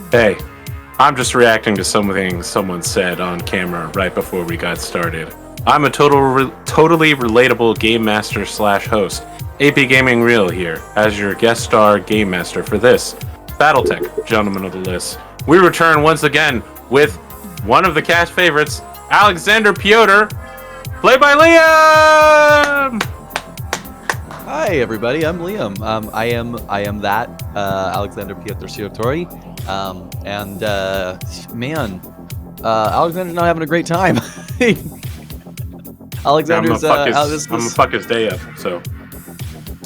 Hey, I'm just reacting to something someone said on camera right before we got started. I'm a totally relatable game master slash host. AP Gaming Real here as your guest star game master for this Battletech, gentlemen of the list. We return once again with one of the cast favorites, Alexander Piotr, played by Liam. Hi everybody, I'm Liam. I am that Alexander Piotr Siotori. Alexander's not having a great time. Alexander's I'm gonna fuck his day up. So.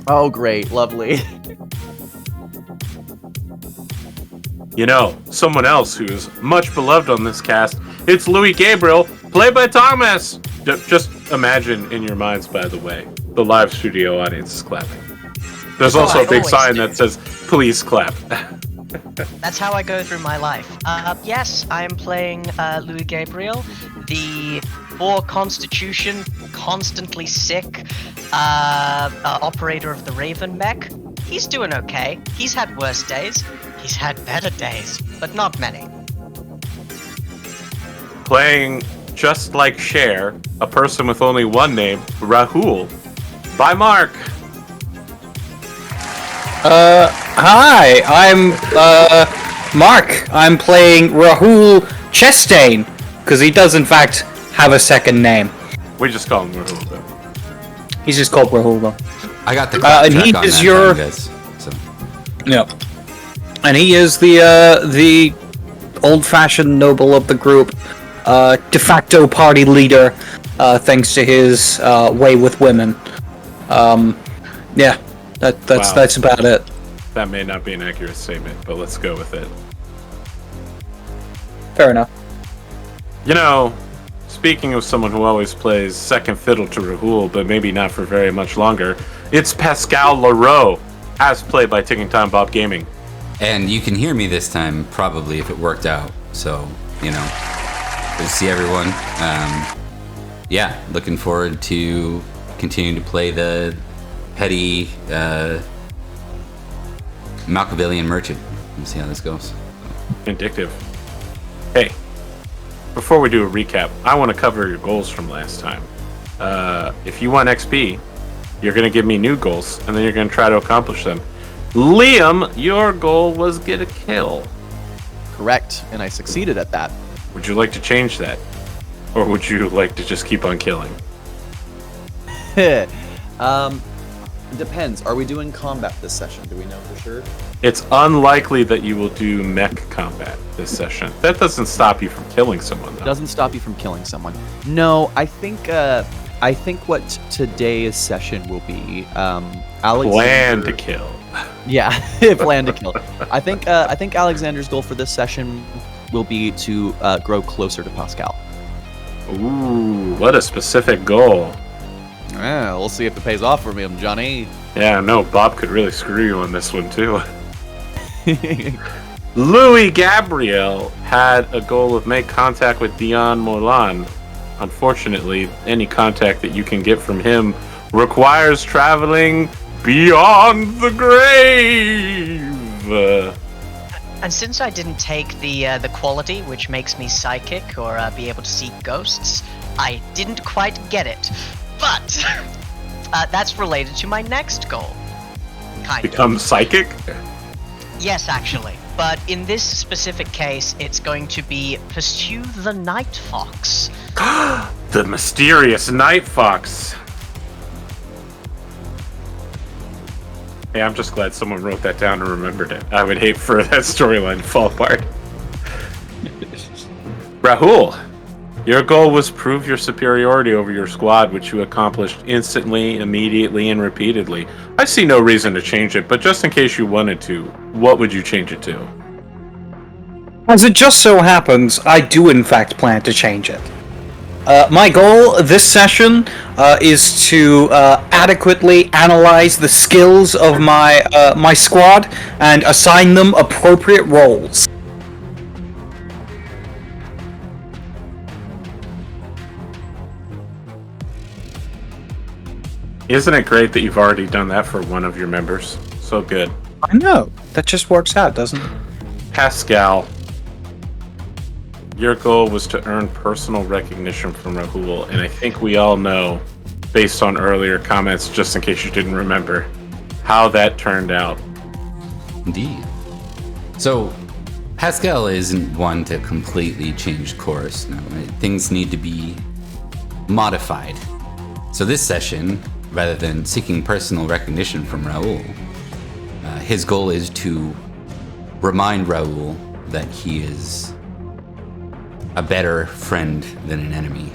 Oh, great, lovely. You know, someone else who is much beloved on this cast, it's Louis Gabriel, played by Thomas! Just imagine in your minds, by the way, the live studio audience is clapping. There's also a big sign that says, please clap. That's how I go through my life. Yes, I am playing Louis Gabriel, the for Constitution, constantly sick operator of the Raven mech. He's doing okay. He's had worse days. He's had better days, but not many. Playing just like Cher, a person with only one name, Rahul, by Mark. Hi, I'm Mark. I'm playing Rahul Chastain, because he does in fact have a second name. We just call him Rahul, though. He's just called Rahul, though. I got the and he is your guys. So. Yep. And he is the old-fashioned noble of the group, de facto party leader, thanks to his way with women. Yeah, that's about it. That may not be an accurate statement, but let's go with it. Fair enough. You know, speaking of someone who always plays second fiddle to Rahul, but maybe not for very much longer, it's Pascal Leroux, as played by Ticking Time Bob Gaming. And you can hear me this time, probably, if it worked out. So, you know, good to see everyone. Yeah, looking forward to continuing to play the petty Machiavellian merchant. Let's see how this goes. Vindictive. Hey, before we do a recap, I want to cover your goals from last time. If you want XP, you're going to give me new goals, and then you're going to try to accomplish them. Liam, your goal was get a kill. Correct, and I succeeded at that. Would you like to change that? Or would you like to just keep on killing? Depends. Are we doing combat this session? Do we know for sure? It's unlikely that you will do mech combat this session. That doesn't stop you from killing someone, though. Doesn't stop you from killing someone. No, I think what today's session will be, Alexander... Plan to kill. Yeah, plan to kill. I think Alexander's goal for this session will be to grow closer to Pascal. Ooh, what a specific goal. Yeah, we'll see if it pays off for me, Johnny. Yeah, no, Bob could really screw you on this one, too. Louis Gabriel had a goal of make contact with Dion Molan. Unfortunately, any contact that you can get from him requires traveling beyond the grave. And since I didn't take the quality, which makes me psychic or be able to see ghosts, I didn't quite get it. But that's related to my next goal. Become psychic? Yes, actually. But in this specific case, it's going to be pursue the Night Fox. The mysterious Night Fox. Hey, I'm just glad someone wrote that down and remembered it. I would hate for that storyline to fall apart. Rahul, your goal was prove your superiority over your squad, which you accomplished instantly, immediately, and repeatedly. I see no reason to change it, but just in case you wanted to, what would you change it to? As it just so happens, I do in fact plan to change it. My goal this session is to adequately analyze the skills of my squad and assign them appropriate roles. Isn't it great that you've already done that for one of your members? So good. I know. That just works out, doesn't it? Pascal, your goal was to earn personal recognition from Rahul, and I think we all know, based on earlier comments, just in case you didn't remember, how that turned out. Indeed. So, Pascal isn't one to completely change course. No, things need to be modified. So this session, rather than seeking personal recognition from Raul, his goal is to remind Raul that he is a better friend than an enemy.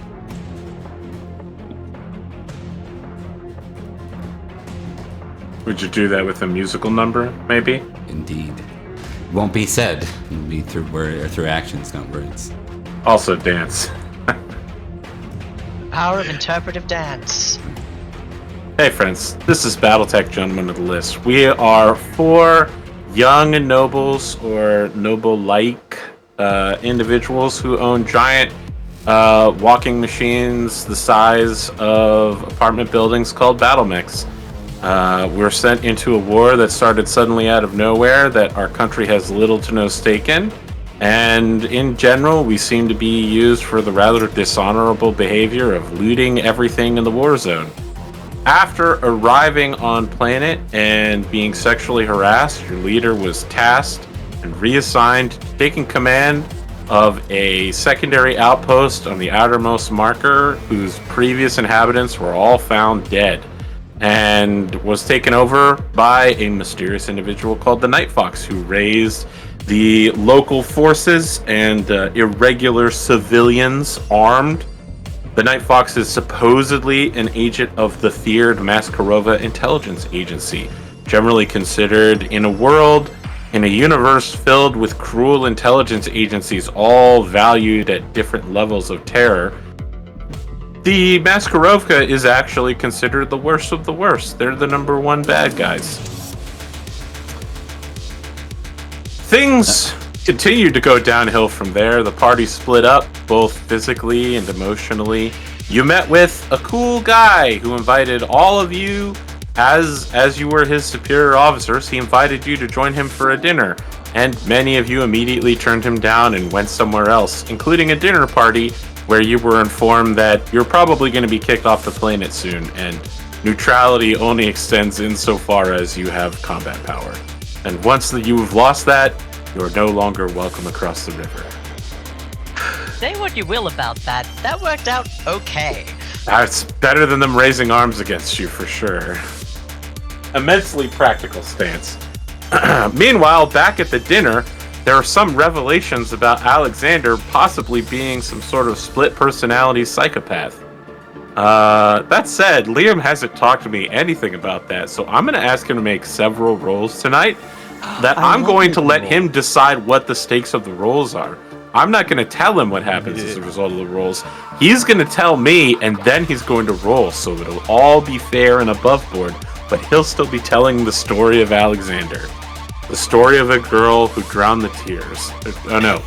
Would you do that with a musical number, maybe? Indeed. Won't be said. It'll be through actions, not words. Also dance. Power of interpretive dance. Hey friends, this is Battletech, Gentlemen of the List. We are 4 young nobles or noble-like individuals who own giant walking machines the size of apartment buildings called Battlemechs. We're sent into a war that started suddenly out of nowhere that our country has little to no stake in. And in general, we seem to be used for the rather dishonorable behavior of looting everything in the war zone. After arriving on planet and being sexually harassed, your leader was tasked and reassigned to taking command of a secondary outpost on the outermost marker whose previous inhabitants were all found dead, and was taken over by a mysterious individual called the Night Fox, who raised the local forces and irregular civilians armed. The Night Fox is supposedly an agent of the feared Maskarova intelligence agency, generally considered in a universe filled with cruel intelligence agencies, all valued at different levels of terror. The Maskarovka is actually considered the worst of the worst. They're the number 1 bad guys. Things continued to go downhill from there. The party split up, both physically and emotionally. You met with a cool guy who invited all of you, as you were his superior officers, he invited you to join him for a dinner. And many of you immediately turned him down and went somewhere else, including a dinner party where you were informed that you're probably going to be kicked off the planet soon, and neutrality only extends insofar as you have combat power. And once that you've lost that, you're no longer welcome across the river. Say what you will about that. That worked out okay. That's better than them raising arms against you, for sure. Immensely practical stance. Meanwhile, back at the dinner, there are some revelations about Alexander possibly being some sort of split personality psychopath. That said, Liam hasn't talked to me anything about that, so I'm going to ask him to make several rolls tonight that I'm going to let him decide what the stakes of the rolls are. I'm not going to tell him what happens as a result of the rolls. He's going to tell me, and then he's going to roll, so it'll all be fair and above board, but he'll still be telling the story of Alexander. The story of a girl who drowned the tears. Oh no.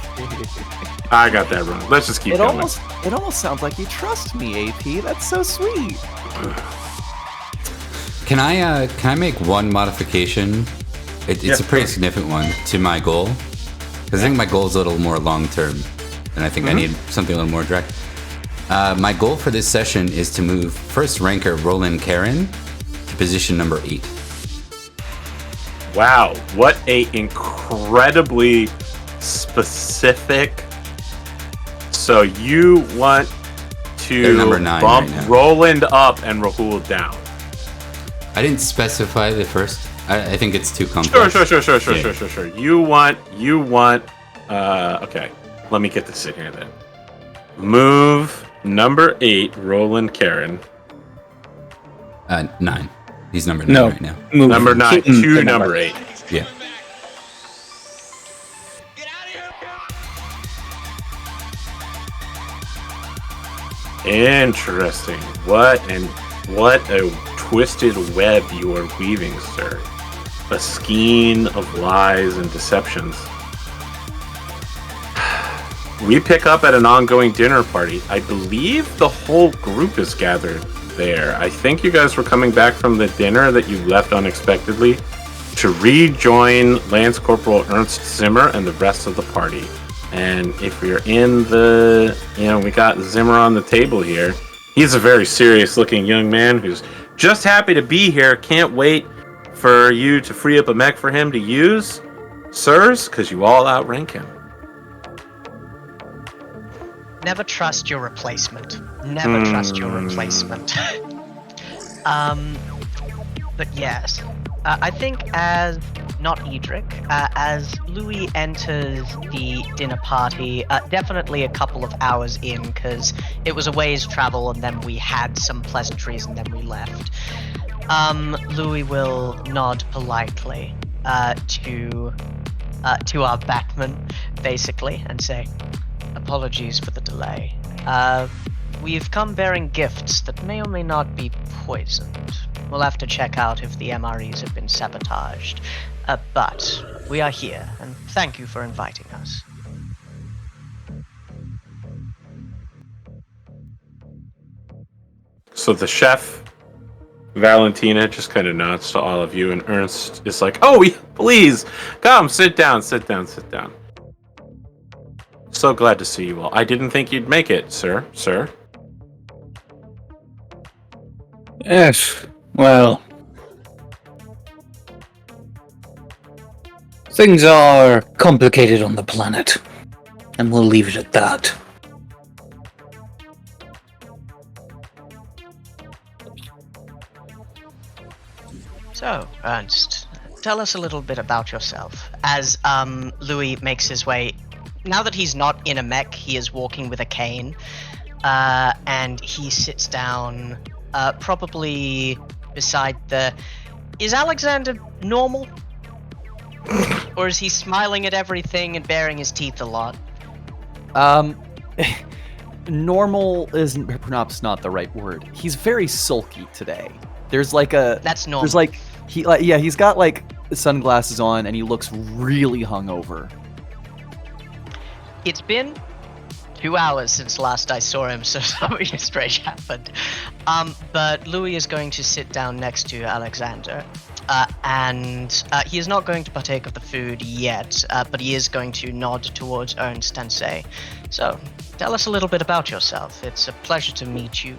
I got that wrong. Let's just keep going. It almost sounds like you trust me, AP. That's so sweet. Can I make one modification? It's a pretty significant one to my goal. Because I think my goal is a little more long term. And I think I need something a little more direct. My goal for this session is to move first ranker Roland Karen to position number 8. Wow, what a incredibly specific. So you want to number 9 bump right now. Roland up and Rahul down. I didn't specify the first. I think it's too complex. Sure. You want. Okay, let me get this in here then. Move number 8, Roland Karen. 9. He's number 9 right now. Number 9 to number 8. Yeah. Interesting. What a twisted web you are weaving, sir. A skein of lies and deceptions. We pick up at an ongoing dinner party. I believe the whole group is gathered there. I think you guys were coming back from the dinner that you left unexpectedly to rejoin Lance Corporal Ernst Zimmer and the rest of the party. And if you're in the, we got Zimmer on the table here. He's a very serious-looking young man who's just happy to be here. Can't wait for you to free up a mech for him to use, sirs, because you all outrank him. Never trust your replacement. Never trust your replacement. But yes, I think not Edric, as Louis enters the dinner party, definitely a couple of hours in, because it was a ways travel and then we had some pleasantries and then we left. Louis will nod politely to our Batman, basically, and say, "Apologies for the delay. We've come bearing gifts that may or may not be poisoned. We'll have to check out if the MREs have been sabotaged. But we are here, and thank you for inviting us." So the chef, Valentina, just kind of nods to all of you, and Ernst is like, "Oh, please, come, sit down. So glad to see you all. I didn't think you'd make it, sir. Yes, well... Things are complicated on the planet, and we'll leave it at that. So, Ernst, tell us a little bit about yourself. As Louis makes his way, now that he's not in a mech, he is walking with a cane, and he sits down, probably beside the... Is Alexander normal? Or is he smiling at everything and baring his teeth a lot? Normal isn't perhaps not the right word. He's very sulky today. There's like a... That's normal. There's like... he's got like sunglasses on and he looks really hungover. It's been 2 hours since last I saw him, so something strange happened. But Louis is going to sit down next to Alexander, and he is not going to partake of the food yet, but he is going to nod towards Ernst and say, "So, tell us a little bit about yourself. It's a pleasure to meet you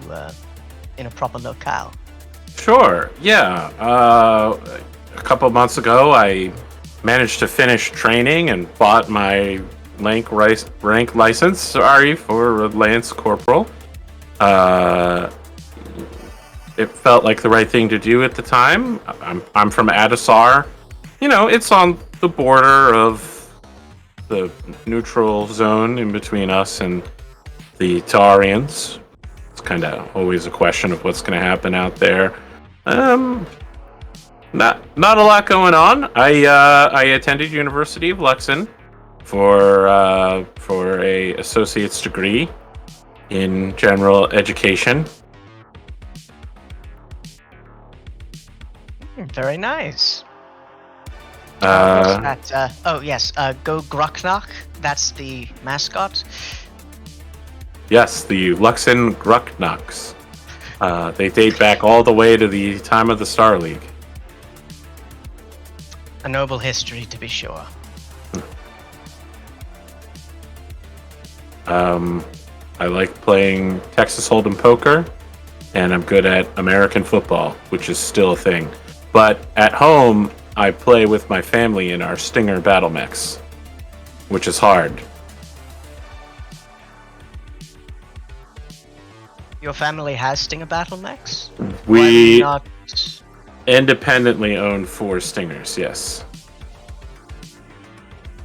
in a proper locale." Sure, yeah. A couple of months ago, I managed to finish training and bought my rank license, for Lance Corporal. It felt like the right thing to do at the time. I'm from Adasar. It's on the border of the neutral zone in between us and the Tarians. It's kind of always a question of what's going to happen out there. Not a lot going on. I attended University of Luxon for a associate's degree in general education. Very nice. Go Grucknock. That's the mascot. Yes, the Luxon Grucknocks. They date back all the way to the time of the Star League. A noble history, to be sure. I like playing Texas Hold'em poker, and I'm good at American football, which is still a thing. But at home, I play with my family in our Stinger Battlemechs, which is hard. Your family has Stinger Battlemechs? We not... independently own 4 Stingers, yes.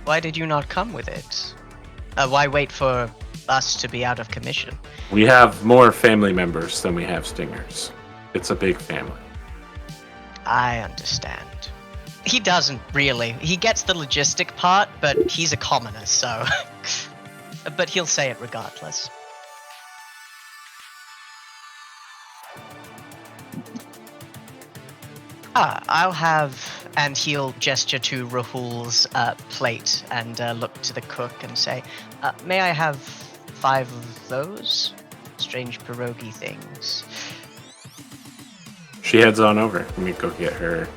Why did you not come with it? Why wait for us to be out of commission? We have more family members than we have Stingers. It's a big family. I understand. He doesn't really. He gets the logistic part, but he's a commoner, so... But he'll say it regardless. I'll have... And he'll gesture to Rahul's plate and look to the cook and say, "May I have 5 of those? Strange pierogi things." She heads on over. Let me go get her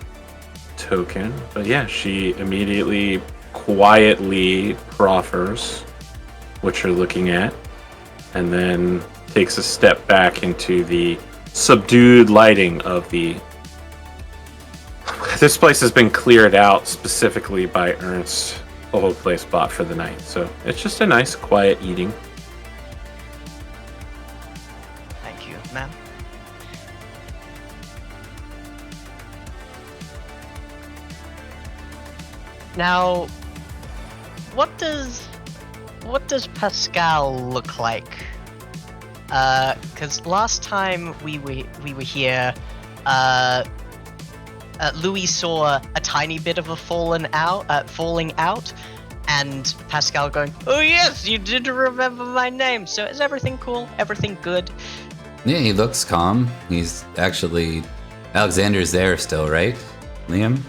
token. But yeah, she immediately quietly proffers what you're looking at, and then takes a step back into the subdued lighting of the... This place has been cleared out specifically by Ernst, the whole place bought for the night. So it's just a nice, quiet eating. Thank you, ma'am. Now, what does Pascal look like? Because last time we were here, Louis saw a tiny bit of a falling out, and Pascal going, "Oh yes, you did remember my name. So is everything cool? Everything good?" Yeah, he looks calm. He's actually... Alexander's there still, right, Liam?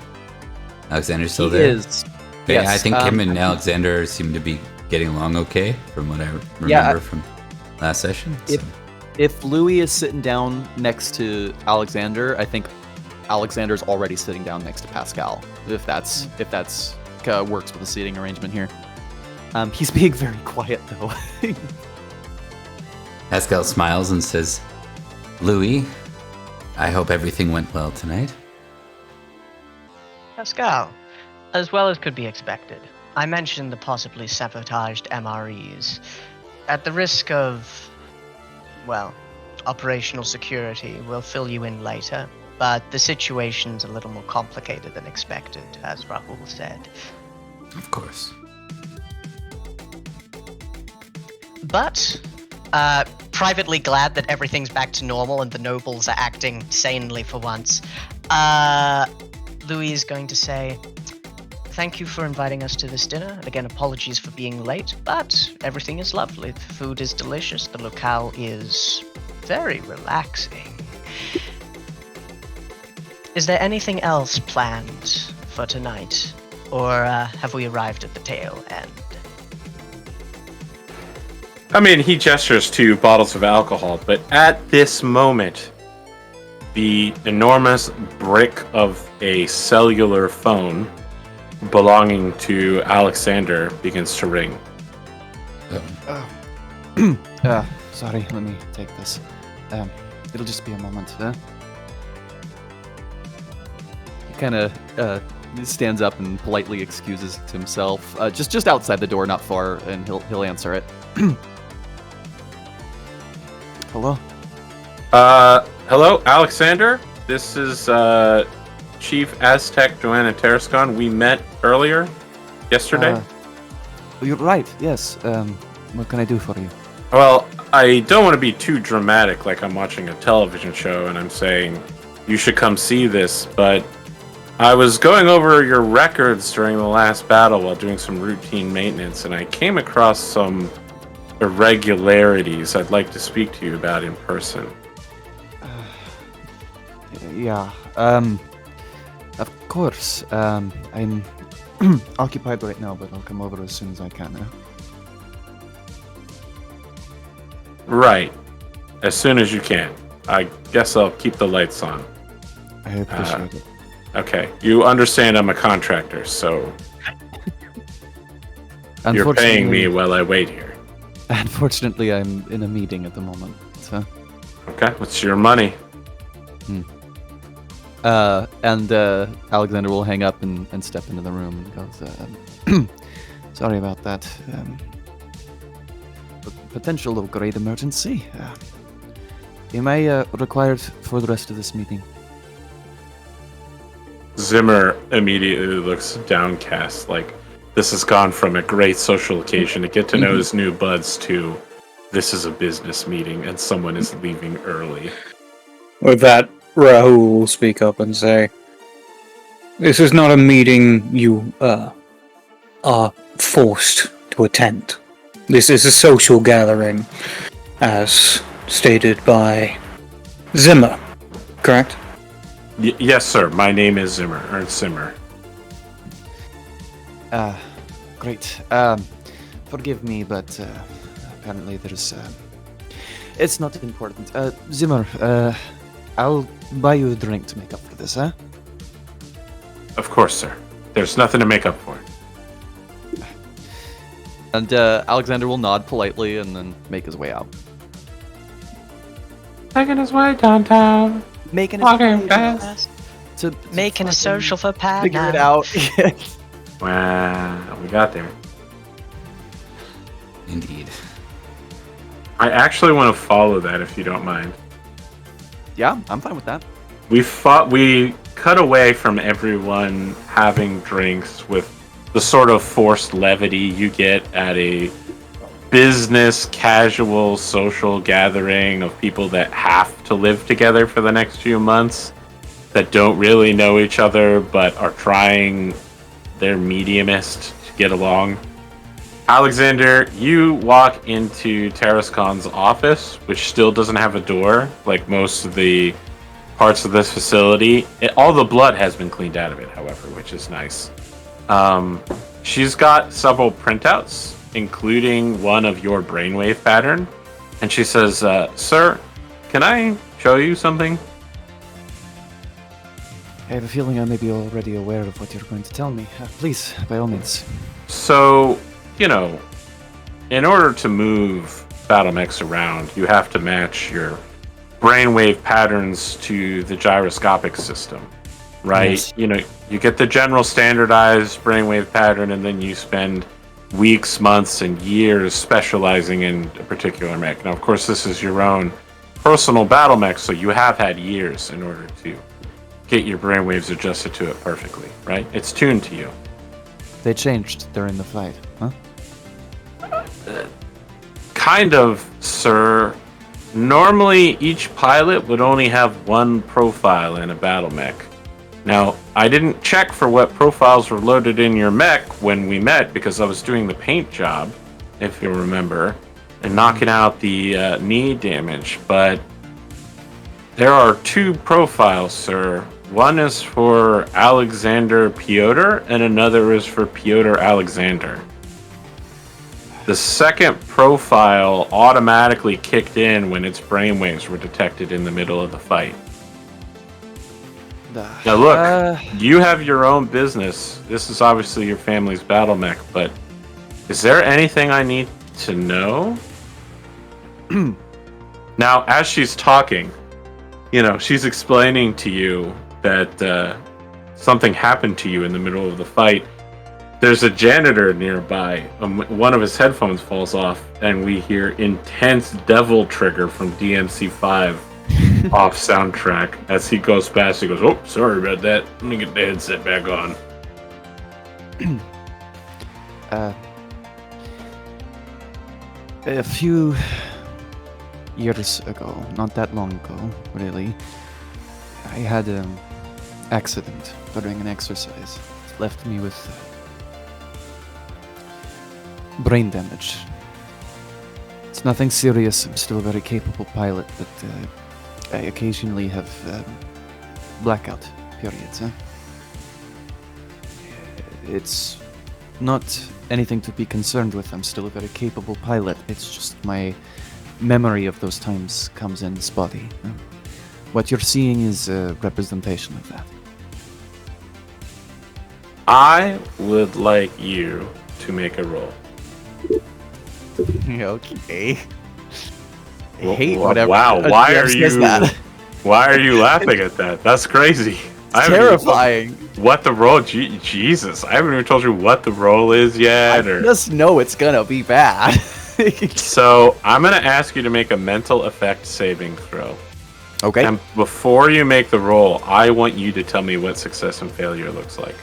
Alexander's still there? He is. Yeah, Yes, I think him and Alexander seem to be getting along okay, from what I remember from last session. If Louis is sitting down next to Alexander, I think Alexander's already sitting down next to Pascal. If that's works with the seating arrangement here. He's being very quiet though. Pascal smiles and says, "Louis, I hope everything went well tonight." Pascal, as well as could be expected, I mentioned the possibly sabotaged MREs. At the risk of, well, operational security, we'll fill you in later, but the situation's a little more complicated than expected, as Rahul said. Of course. But, privately glad that everything's back to normal and the nobles are acting sanely for once. Louis is going to say, "Thank you for inviting us to this dinner. Again, apologies for being late, but everything is lovely. The food is delicious. The locale is very relaxing. Is there anything else planned for tonight? Or have we arrived at the tail end?" I mean, he gestures to bottles of alcohol, but at this moment, the enormous brick of a cellular phone belonging to Alexander begins to ring. Sorry, let me take this. It'll just be a moment, huh? He kind of stands up and politely excuses to himself, just outside the door, not far, and he'll answer it. Hello? Hello, Alexander? This is, Chief Aztec Joanna Tarascon. We met earlier, yesterday. You're right, yes. What can I do for you? Well, I don't want to be too dramatic like I'm watching a television show and I'm saying, you should come see this, but I was going over your records during the last battle while doing some routine maintenance, and I came across some irregularities I'd like to speak to you about in person. Yeah, of course. I'm occupied right now, but I'll come over as soon as I can. Right. As soon as you can. I guess I'll keep the lights on. I appreciate it. Okay. You understand I'm a contractor, so you're paying me while I wait here. Unfortunately, I'm in a meeting at the moment. So. Okay. What's your money? And Alexander will hang up and step into the room and goes, "Sorry about that. Potential of great emergency. Am I required for the rest of this meeting?" Zimmer immediately looks downcast, like this has gone from a great social occasion to get to know his new buds to this is a business meeting and someone is leaving early. With that, Rahul will speak up and say, "This is not a meeting you are forced to attend. This is a social gathering, as stated by Zimmer, correct?" Yes, sir. My name is Zimmer, Ernst Zimmer. Great. Forgive me, but apparently there's... it's not important. Zimmer, I'll buy you a drink to make up for this, huh? of course, sir. There's nothing to make up for. And Alexander will nod politely and then make his way out. Making his way downtown. Making Walking fast. to Making a fucking social for Pat figure it now. out. Wow, we got there. Indeed. I actually want to follow that if you don't mind. Yeah, I'm fine with that. We cut away from everyone having drinks with the sort of forced levity you get at a business casual social gathering of people that have to live together for the next few months, that don't really know each other but are trying their mediumist to get along. Alexander, you walk into Tarascon's office, which still doesn't have a door, like most of the parts of this facility. All the blood has been cleaned out of it, however, which is nice. She's got several printouts, including one of your brainwave pattern. And she says, sir, can I show you something? I have a feeling I may be already aware of what you're going to tell me. Please, by all means. So, you know, in order to move Battlemechs around, you have to match your brainwave patterns to the gyroscopic system, right? Yes. You know, you get the general standardized brainwave pattern, and then you spend weeks, months, and years specializing in a particular mech. Now, of course, this is your own personal Battlemech, so you have had years in order to get your brainwaves adjusted to it perfectly, right? It's tuned to you. They changed during the flight, huh? Kind of, sir. Normally, each pilot would only have one profile in a Battlemech. Now, I didn't check for what profiles were loaded in your mech when we met because I was doing the paint job, if you remember, and knocking out the knee damage, but there are two profiles, sir. One is for Alexander Piotr, and another is for Piotr Alexander. The second profile automatically kicked in when its brainwaves were detected in the middle of the fight. Now look, you have your own business. This is obviously your family's Battlemech, but is there anything I need to know? Now, as she's talking, you know, she's explaining to you that something happened to you in the middle of the fight. There's a janitor nearby. One of his headphones falls off, and we hear intense devil trigger from DMC5 off soundtrack. As he goes past, he goes, "Oh, sorry about that. Let me get the headset back on." A few years ago, not that long ago, really, I had an accident during an exercise. It left me with brain damage. It's nothing serious. I'm still a very capable pilot, but I occasionally have blackout periods. It's not anything to be concerned with. I'm still a very capable pilot. It's just my memory of those times comes in spotty. What you're seeing is a representation of that. I would like you to make a roll. Okay. I Well, hate well, whatever. wow, why are says you- that. Why are you laughing at that? That's crazy. I haven't even told Terrifying. you what the roll? Jesus, I haven't even told you what the roll is yet. I Or just know it's gonna be bad. so I'm gonna ask you to make a mental effect saving throw. Okay. And before you make the roll, I want you to tell me what success and failure looks like.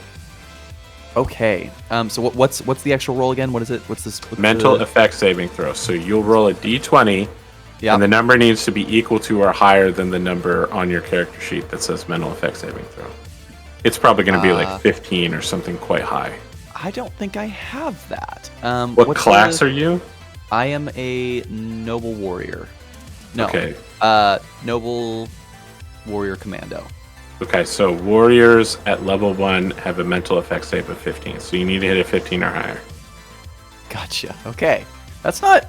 Okay. So what's the actual roll again? What is it? What's this? What's Mental the... effect saving throw. So you'll roll a d20, Yeah. and the number needs to be equal to or higher than the number on your character sheet that says mental effect saving throw. It's probably going to be like 15 or something quite high. I don't think I have that. What class are you? I am a noble warrior. No. Okay. Noble warrior commando. Okay, so warriors at level 1 have a mental effect save of 15, so you need to hit a 15 or higher. Gotcha. Okay. That's not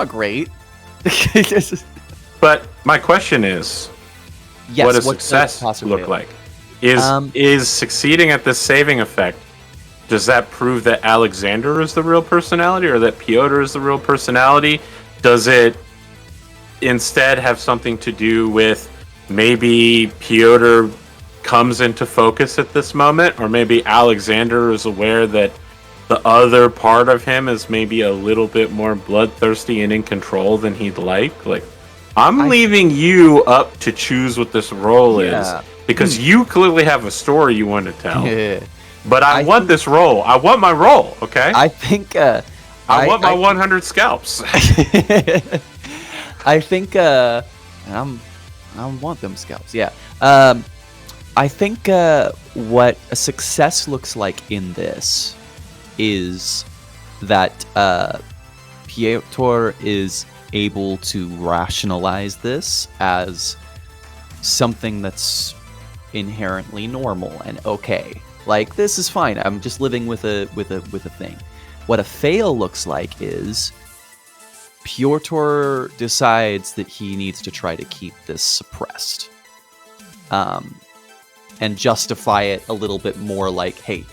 great. But my question is, Yes, what does what's the success possible look failure? like? Is succeeding at this saving effect, does that prove that Alexander is the real personality or that Piotr is the real personality? Does it instead have something to do with maybe Piotr comes into focus at this moment, or maybe Alexander is aware that the other part of him is maybe a little bit more bloodthirsty and in control than he'd like? Like, I'm leaving you up to choose what this role is, because you clearly have a story you want to tell. Yeah. But I want this role. I want my role, okay? I think I want my 100 scalps. I think I want them scalps. Yeah. I think what a success looks like in this is that Piotr is able to rationalize this as something that's inherently normal and okay. Like, this is fine. I'm just living with a thing. What a fail looks like is Piotr decides that he needs to try to keep this suppressed, and justify it a little bit more. Like, hey,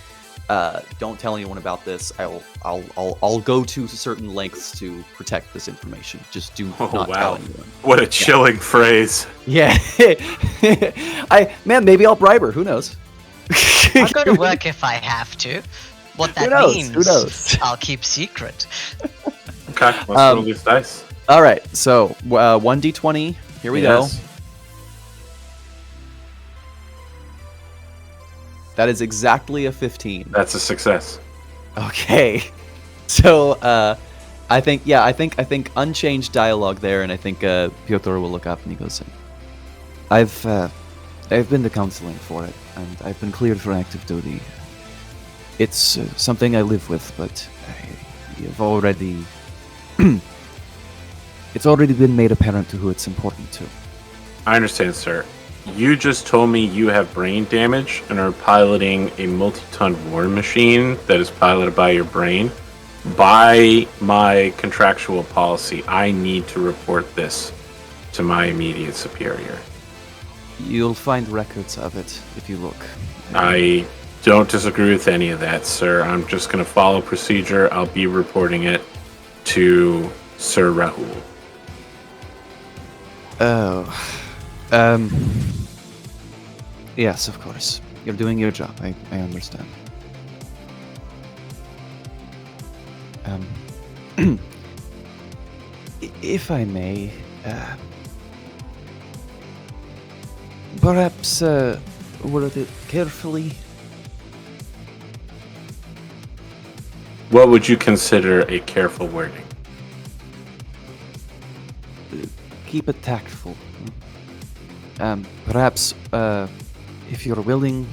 don't tell anyone about this. I'll go to certain lengths to protect this information. Just do not tell anyone. What a chilling phrase. Yeah. Maybe I'll bribe her. Who knows? I'll go to work if I have to. What that means, Who knows? I'll keep secret. Okay, let's roll these dice. All right, so 1d20. Here we go. That is exactly a 15. That's a success. Okay. So I think unchanged dialogue there, and I think Piotr will look up and he goes, I've been to counseling for it, and I've been cleared for active duty. It's something I live with, but I've already it's already been made apparent to who it's important to. I understand, sir. You just told me you have brain damage and are piloting a multi-ton war machine that is piloted by your brain. By my contractual policy, I need to report this to my immediate superior. You'll find records of it if you look. I don't disagree with any of that, sir. I'm just going to follow procedure. I'll be reporting it to Sir Rahul. Oh. Yes, of course. You're doing your job. I understand. If I may, perhaps word it carefully. What would you consider a careful wording? Keep it tactful. Perhaps, if you're willing,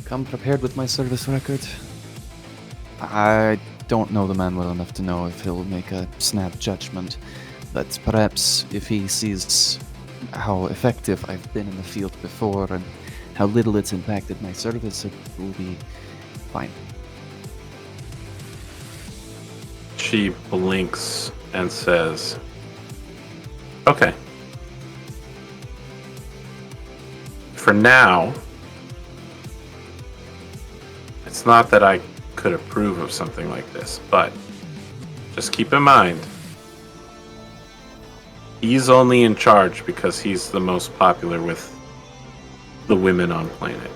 come prepared with my service record. I don't know the man well enough to know if he'll make a snap judgment, but perhaps if he sees how effective I've been in the field before and how little it's impacted my service, it will be fine. She blinks and says, okay. For now, it's not that I could approve of something like this, but just keep in mind, he's only in charge because he's the most popular with the women on planet.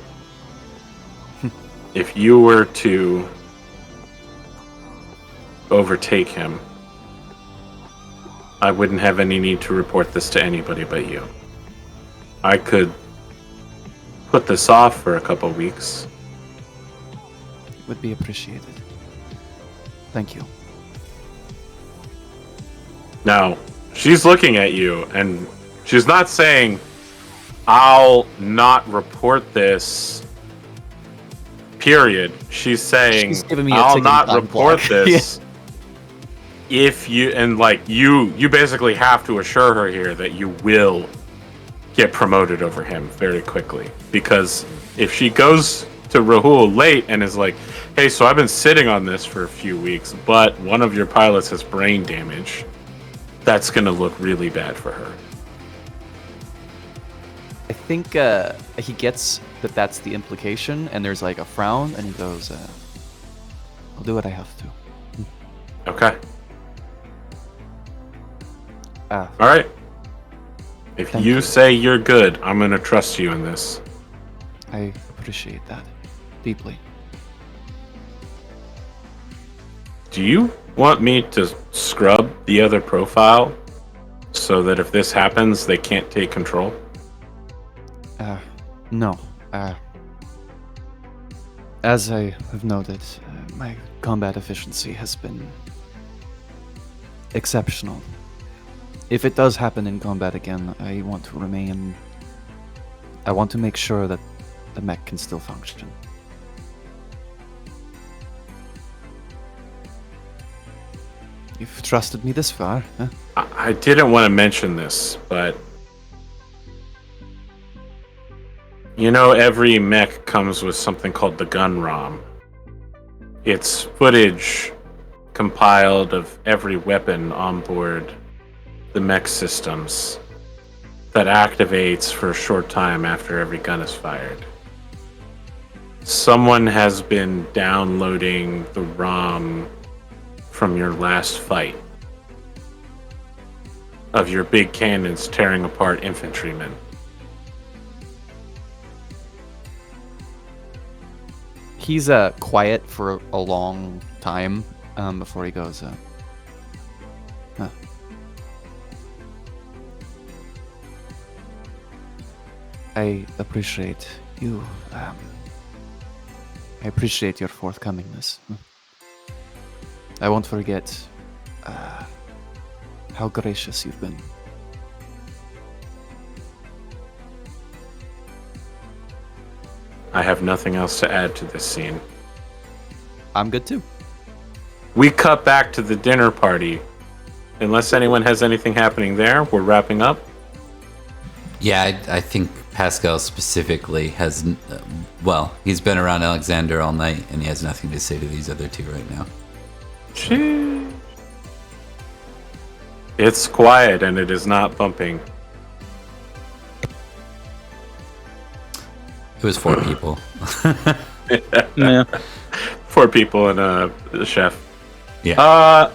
If you were to overtake him, I wouldn't have any need to report this to anybody but you. I could put this off for a couple weeks. Would be appreciated. Thank you. Now, she's looking at you, and she's not saying, I'll not report this, period. She's saying, She's giving me a I'll ticking not time report clock. this if you, and like, you basically have to assure her here that you will get promoted over him very quickly. Because if she goes to Rahul late and is like, hey, so I've been sitting on this for a few weeks, but one of your pilots has brain damage, that's going to look really bad for her. I think he gets that that's the implication, and there's like a frown, and he goes, "I'll do what I have to." Okay. Ah, All right. If Thank you you. say you're good, I'm gonna trust you in this. I appreciate that deeply. Do you want me to scrub the other profile so that if this happens, they can't take control? No. As I have noted, my combat efficiency has been exceptional. If it does happen in combat again, I want to remain. I want to make sure that the mech can still function. You've trusted me this far, huh? I didn't want to mention this, but you know, every mech comes with something called the gun ROM. It's footage compiled of every weapon on board the mech systems that activates for a short time after every gun is fired. Someone has been downloading the ROM from your last fight of your big cannons tearing apart infantrymen. He's quiet for a long time before he goes, huh. I appreciate you. I appreciate your forthcomingness. I won't forget how gracious you've been. I have nothing else to add to this scene. I'm good too. We cut back to the dinner party. Unless anyone has anything happening there, we're wrapping up. Yeah, I think Pascal specifically has, he's been around Alexander all night, and he has nothing to say to these other two right now. It's quiet and it is not bumping. It was 4 people. Yeah. 4 people and a chef. Yeah.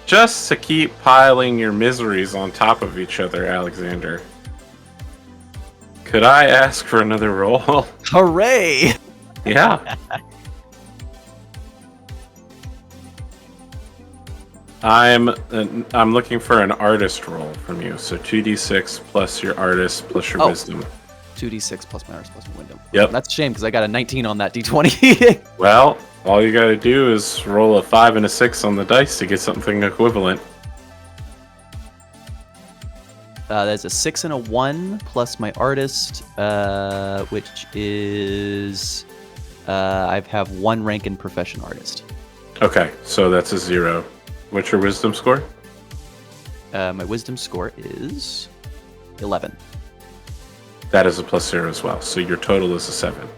Just to keep piling your miseries on top of each other, Alexander. Could I ask for another roll? Hooray! Yeah. I'm looking for an artist roll from you. So 2d6 plus your artist plus your wisdom. 2d6 plus my artist plus my window. Yep. That's a shame because I got a 19 on that d20. Well, all you gotta do is roll a 5 and a 6 on the dice to get something equivalent. There's a 6 and a 1 plus my artist, which is I have 1 rank in profession artist. Okay, so that's a 0. What's your wisdom score? My wisdom score is 11. That is a +0 as well. So your total is a 7.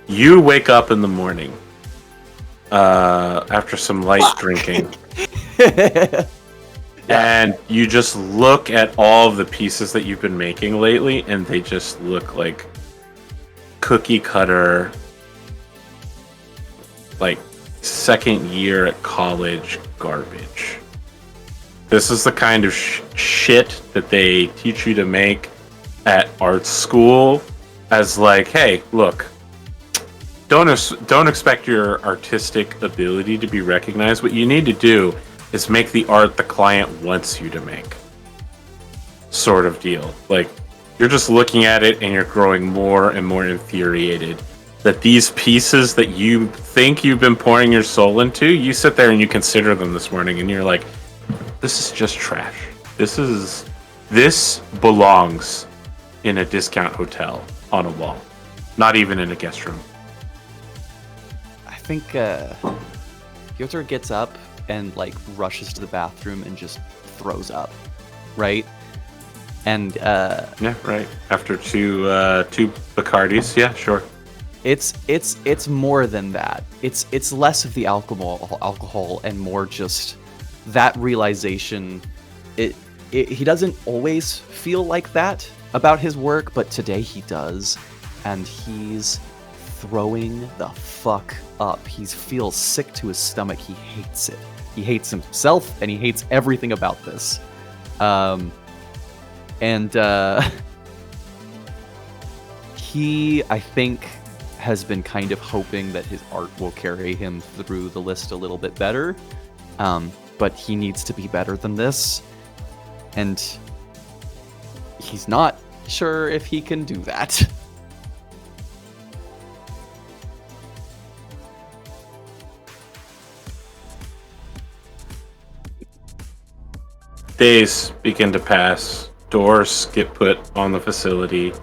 You wake up in the morning after some light drinking. And you just look at all of the pieces that you've been making lately, and they just look like cookie cutter, like second year at college garbage. This is the kind of shit that they teach you to make at art school as like, hey, look, don't expect your artistic ability to be recognized. What you need to do is make the art the client wants you to make, sort of deal. Like, you're just looking at it and you're growing more and more infuriated that these pieces that you think you've been pouring your soul into, you sit there and you consider them this morning and you're like, this is just trash. This belongs in a discount hotel on a wall, not even in a guest room. I think Piotr gets up and like rushes to the bathroom and just throws up, right? And Yeah, right. After two Bacardis, yeah, sure. It's more than that. It's less of the alcohol and more just that realization. He doesn't always feel like that, about his work, but today he does, and he's throwing the fuck up. He feels sick to his stomach. He hates it. He hates himself, and he hates everything about this. He, I think, has been kind of hoping that his art will carry him through the list a little bit better, but he needs to be better than this, and he's not sure if he can do that. Days begin to pass. Doors get put on the facility.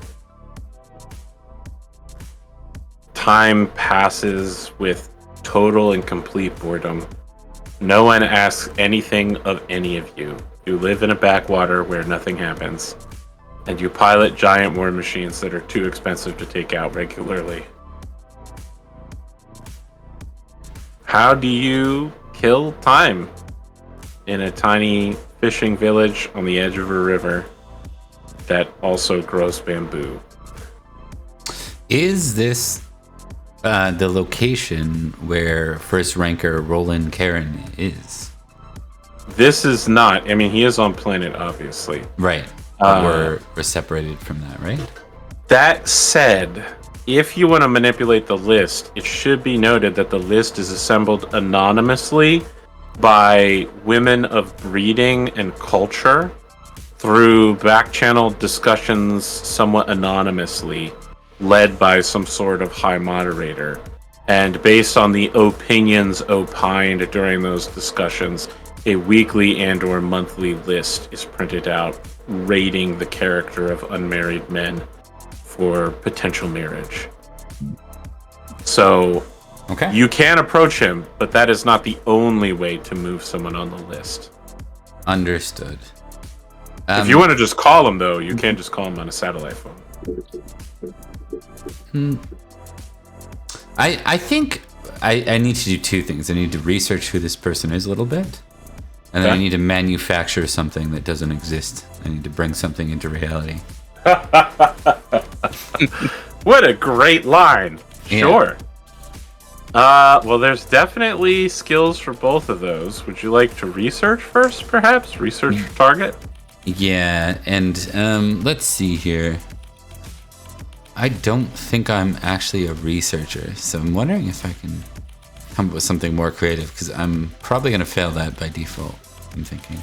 Time passes with total and complete boredom. No one asks anything of any of you. You live in a backwater where nothing happens. And you pilot giant war machines that are too expensive to take out regularly. How do you kill time in a tiny fishing village on the edge of a river that also grows bamboo? Is this the location where first ranker Roland Karen is? This is not. I mean, he is on planet, obviously. Right. But we're separated from that, right? That said, if you want to manipulate the list, it should be noted that the list is assembled anonymously by women of breeding and culture through back-channel discussions somewhat anonymously, led by some sort of high moderator. And based on the opinions opined during those discussions, a weekly and or monthly list is printed out rating the character of unmarried men for potential marriage. So Okay. you can approach him, but that is not the only way to move someone on the list. Understood. If you want to just call him, though, you can't just call him on a satellite phone. I think I need to do two things. I need to research who this person is a little bit, and then I need to manufacture something that doesn't exist. I need to bring something into reality. What a great line. Yeah. Sure. Well, there's definitely skills for both of those. Would you like to research first, perhaps? Research your target? Yeah, and let's see here. I don't think I'm actually a researcher, so I'm wondering if I can come up with something more creative, because I'm probably going to fail that by default, I'm thinking.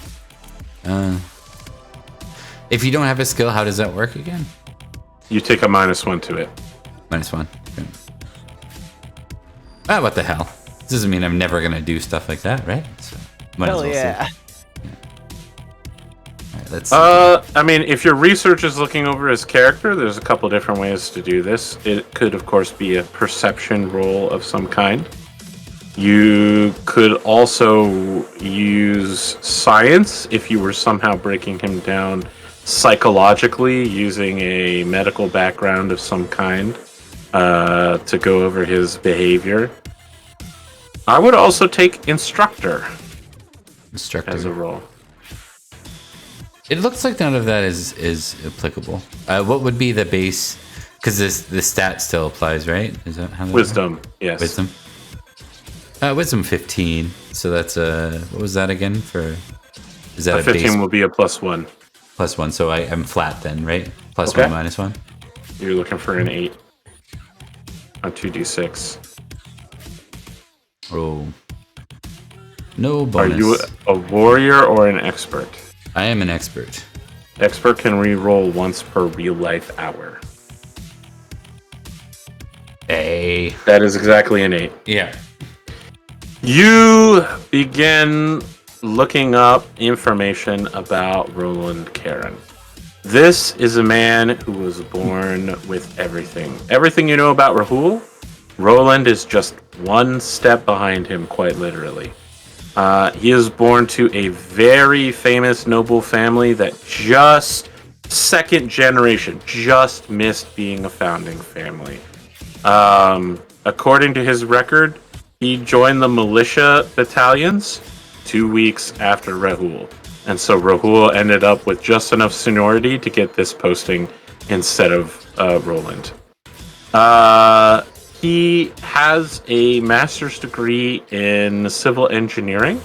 If you don't have a skill, how does that work again? You take a -1 to it. -1. Okay. Ah, what the hell? This doesn't mean I'm never going to do stuff like that, right? So, might as well see. Alright, let's see. I mean, if your research is looking over his character, there's a couple different ways to do this. It could, of course, be a perception roll of some kind. You could also use science if you were somehow breaking him down psychologically, using a medical background of some kind to go over his behavior. I would also take instructor as a role. It looks like none of that is applicable. What would be the base? Because the stat still applies, right? Is that how? Wisdom, yes. Wisdom. Wisdom 15. So that's what was that again for? Is that a 15 base? will be a +1. +1. So I'm flat then, right? +1 -1. You're looking for an 8 on 2d6. Oh. No bonus. Are you a warrior or an expert? I am an expert. Expert can re-roll once per real life hour. Hey. That is exactly an 8. Yeah. You begin looking up information about Roland Karen. This is a man who was born with everything. Everything you know about Rahul, Roland is just one step behind him, quite literally. He is born to a very famous noble family that just, second generation, just missed being a founding family. According to his record, he joined the militia battalions 2 weeks after Rahul. And so Rahul ended up with just enough seniority to get this posting instead of Roland. He has a master's degree in civil engineering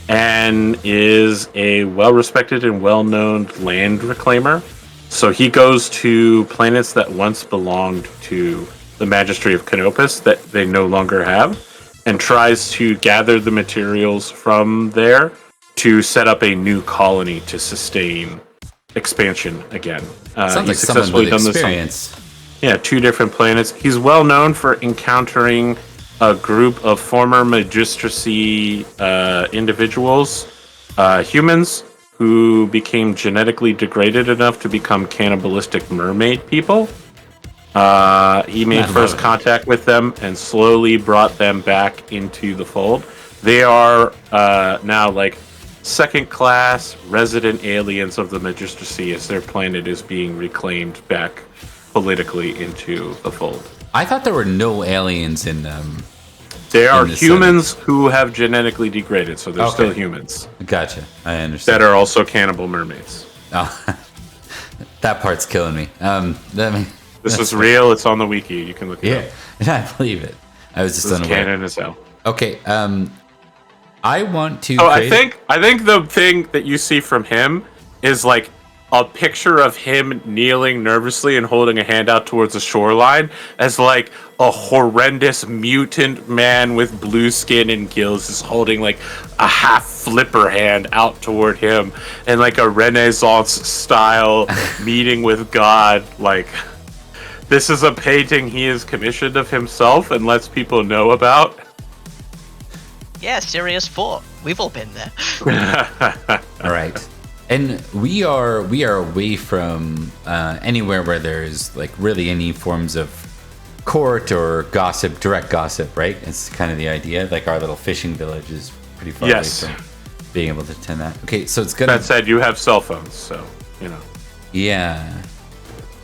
and is a well-respected and well-known land reclaimer. So he goes to planets that once belonged to the Magistracy of Canopus that they no longer have, and tries to gather the materials from there to set up a new colony to sustain expansion again. Sounds like someone with experience. Yeah, 2 different planets. He's well known for encountering a group of former Magistracy individuals, humans, who became genetically degraded enough to become cannibalistic mermaid people. He made first contact with them and slowly brought them back into the fold. They are now like second-class resident aliens of the Magistracy as their planet is being reclaimed back politically into the fold. I thought there were no aliens in them. They are humans who have genetically degraded, so they're still humans. Gotcha. I understand. That are also cannibal mermaids. Oh, that part's killing me. This is real. It's on the wiki. You can look it up. Yeah, I believe it. I was just This is unaware. canon as hell. Okay. I want to. Oh, I think the thing that you see from him is like a picture of him kneeling nervously and holding a hand out towards the shoreline as like a horrendous mutant man with blue skin and gills is holding like a half flipper hand out toward him and like a Renaissance style meeting with God. Like, this is a painting he has commissioned of himself and lets people know about. Yeah, Sirius 4. We've all been there. All right. And we are away from anywhere where there's like really any forms of court or gossip, direct gossip, right? It's kind of the idea. Like our little fishing village is pretty far away from being able to attend that. Okay, so it's gonna. That said, you have cell phones, so you know. Yeah.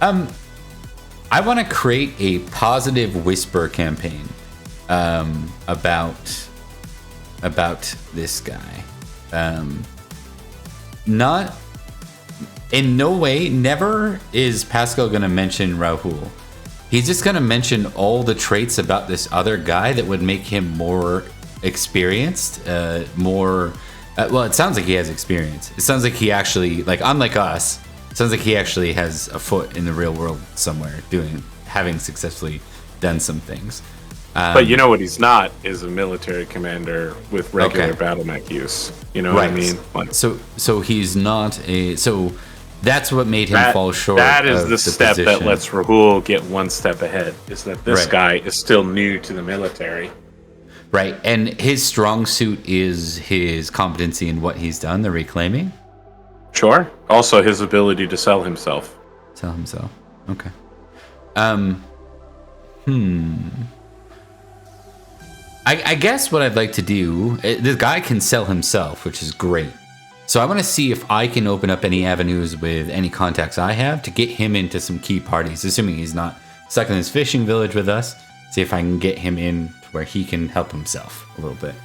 I want to create a positive whisper campaign about this guy. Not in no way, never is Pascal gonna mention Rahul. He's just gonna mention all the traits about this other guy that would make him more experienced, more. Well, it sounds like he has experience. It sounds like he actually, like, unlike us, it sounds like he actually has a foot in the real world somewhere, having successfully done some things. But you know what he's not is a military commander with regular Battlemech use. You know what I mean? Like, so he's not a. So that's what made him fall short. That is of the step position. that lets Rahul get one step ahead. Is that this guy is still new to the military? Right, and his strong suit is his competency in what he's done, the reclaiming. Sure. Also, his ability to sell himself. Sell himself. Okay. I guess what I'd like to do, the guy can sell himself, which is great. So I want to see if I can open up any avenues with any contacts I have to get him into some key parties, assuming he's not stuck in this fishing village with us. See if I can get him in to where he can help himself a little bit.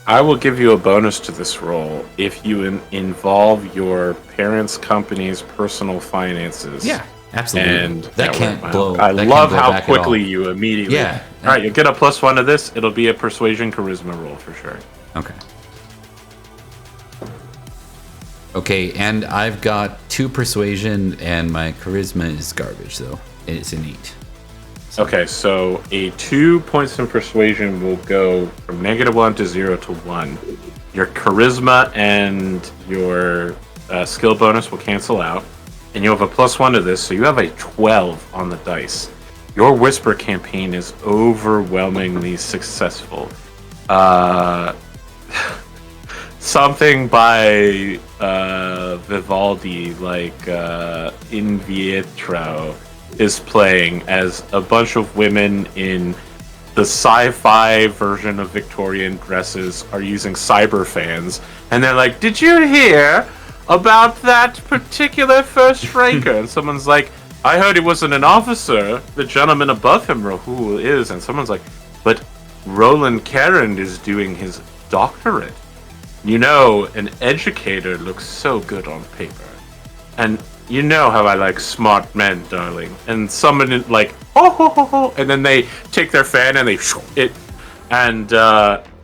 I will give you a bonus to this role if you involve your parents' company's personal finances. Yeah, absolutely. And that can't blow. I love how quickly you immediately. Yeah. All right, you'll get a +1 to this. It'll be a persuasion charisma roll for sure. Okay. Okay, and I've got 2 persuasion, and my charisma is garbage, though. It's an 8. Okay, so a 2 points in persuasion will go from -1 to 0 to 1. Your charisma and your skill bonus will cancel out, and you'll have a +1 to this, so you have a 12 on the dice. Your whisper campaign is overwhelmingly successful. Something by Vivaldi, like In Vitro, is playing as a bunch of women in the sci-fi version of Victorian dresses are using cyber fans, and they're like, "Did you hear about that particular first ranker?" And someone's like, "I heard he wasn't an officer. The gentleman above him, Rahul, is." And someone's like, "But Roland Carrand is doing his doctorate." You know, an educator looks so good on paper. And you know how I like smart men, darling. And someone like, ho ho ho ho, and then they take their fan and they it. And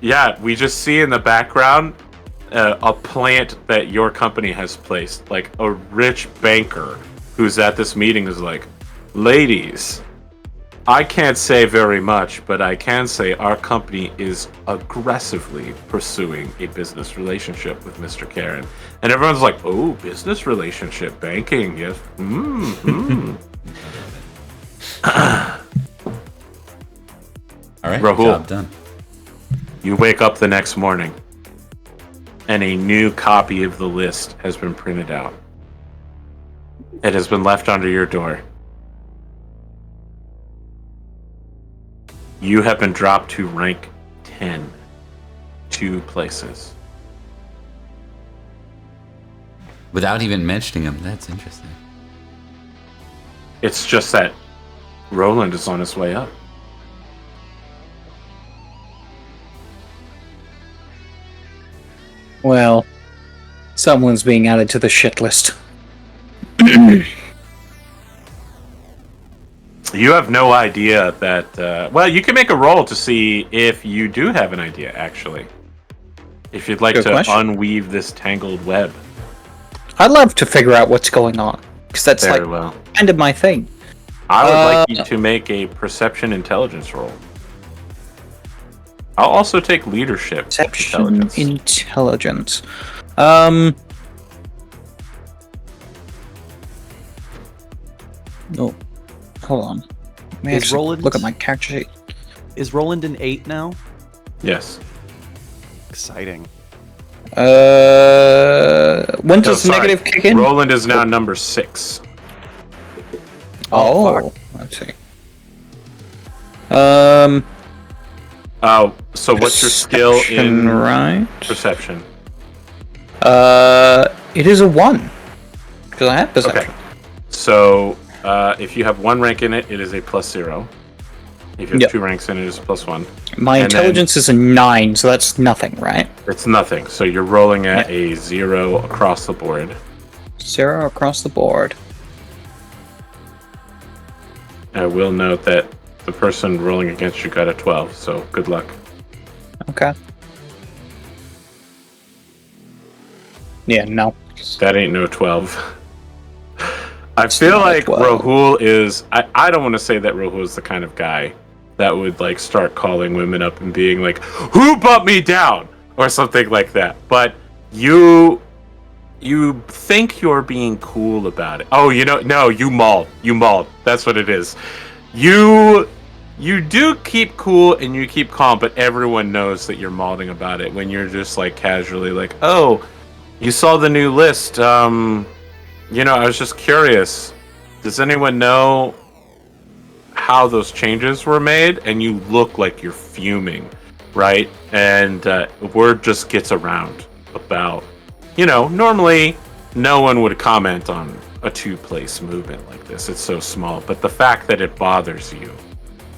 yeah, we just see in the background a plant that your company has placed. Like a rich banker who's at this meeting is like, ladies, I can't say very much, but I can say our company is aggressively pursuing a business relationship with Mr. Karen. And everyone's like, oh, business relationship, banking, yes. All right, Rahul. job done. You wake up the next morning, and a new copy of the list has been printed out. It has been left under your door. You have been dropped to rank 10. 2 places. Without even mentioning him, that's interesting. It's just that Roland is on his way up. Well, someone's being added to the shit list. You have no idea that... well, you can make a roll to see if you do have an idea, actually. If you'd like Good to question. unweave this tangled web. I'd love to figure out what's going on, because that's Very like well. kind of my thing. I would like you to make a perception intelligence roll. I'll also take leadership Perception intelligence. intelligence. Oh, hold on. Let me Is actually Roland- look at my character sheet. Is Roland an 8 now? Yes. Exciting. When No, does sorry. negative kick in? Roland is now number 6. Oh, let's see. Oh, so what's your skill in Perception, right? perception? It is a 1. Because I have perception. Okay. So, if you have 1 rank in it, it is a +0. If you have Yep. 2 ranks in it, it's a +1. My And then- intelligence is a 9, so that's nothing, right? It's nothing. So you're rolling at a 0 across the board. 0 across the board. I will note that the person rolling against you got a 12, so good luck. Okay. Yeah, no. That ain't no 12. I feel not like 12. Rahul is... I don't want to say that Rahul is the kind of guy that would like start calling women up and being like, who bumped me down? Or something like that. But you think you're being cool about it. Oh, no, you mauled. You mauled. That's what it is. You do keep cool and you keep calm, but everyone knows that you're mauling about it when you're just like casually like, oh, you saw the new list. I was just curious. Does anyone know how those changes were made? And you look like you're fuming, right? And word just gets around about, normally no one would comment on a 2-place movement like this. It's so small. But the fact that it bothers you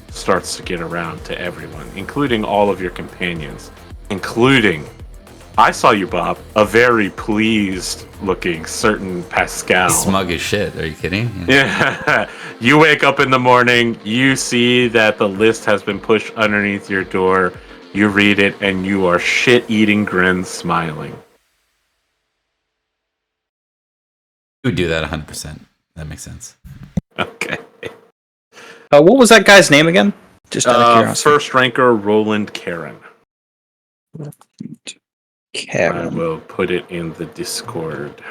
starts to get around to everyone, including all of your companions, including... I saw you, Bob. A very pleased-looking certain Pascal. Smug as shit. Are you kidding? Yeah. You wake up in the morning, you see that the list has been pushed underneath your door, you read it, and you are shit-eating grins smiling. You would do that 100%. That makes sense. Okay. What was that guy's name again? Just out of curiosity. First ranker, Roland Karen. I Kevin. will put it in the Discord.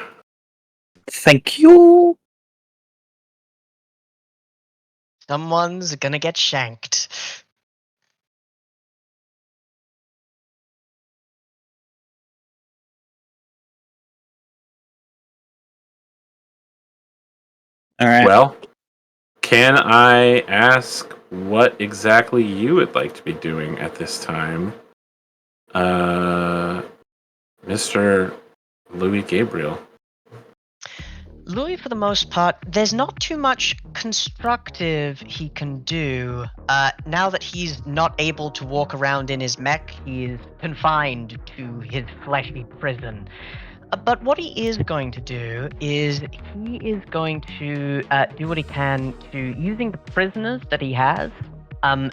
Thank you. Someone's gonna get shanked. All right. Well, can I ask what exactly you would like to be doing at this time? Mr. Louis Gabriel. Louis, for the most part, there's not too much constructive he can do. Now that he's not able to walk around in his mech, he is confined to his fleshy prison. But what he is going to do is he is going to do what he can to, using the prisoners that he has,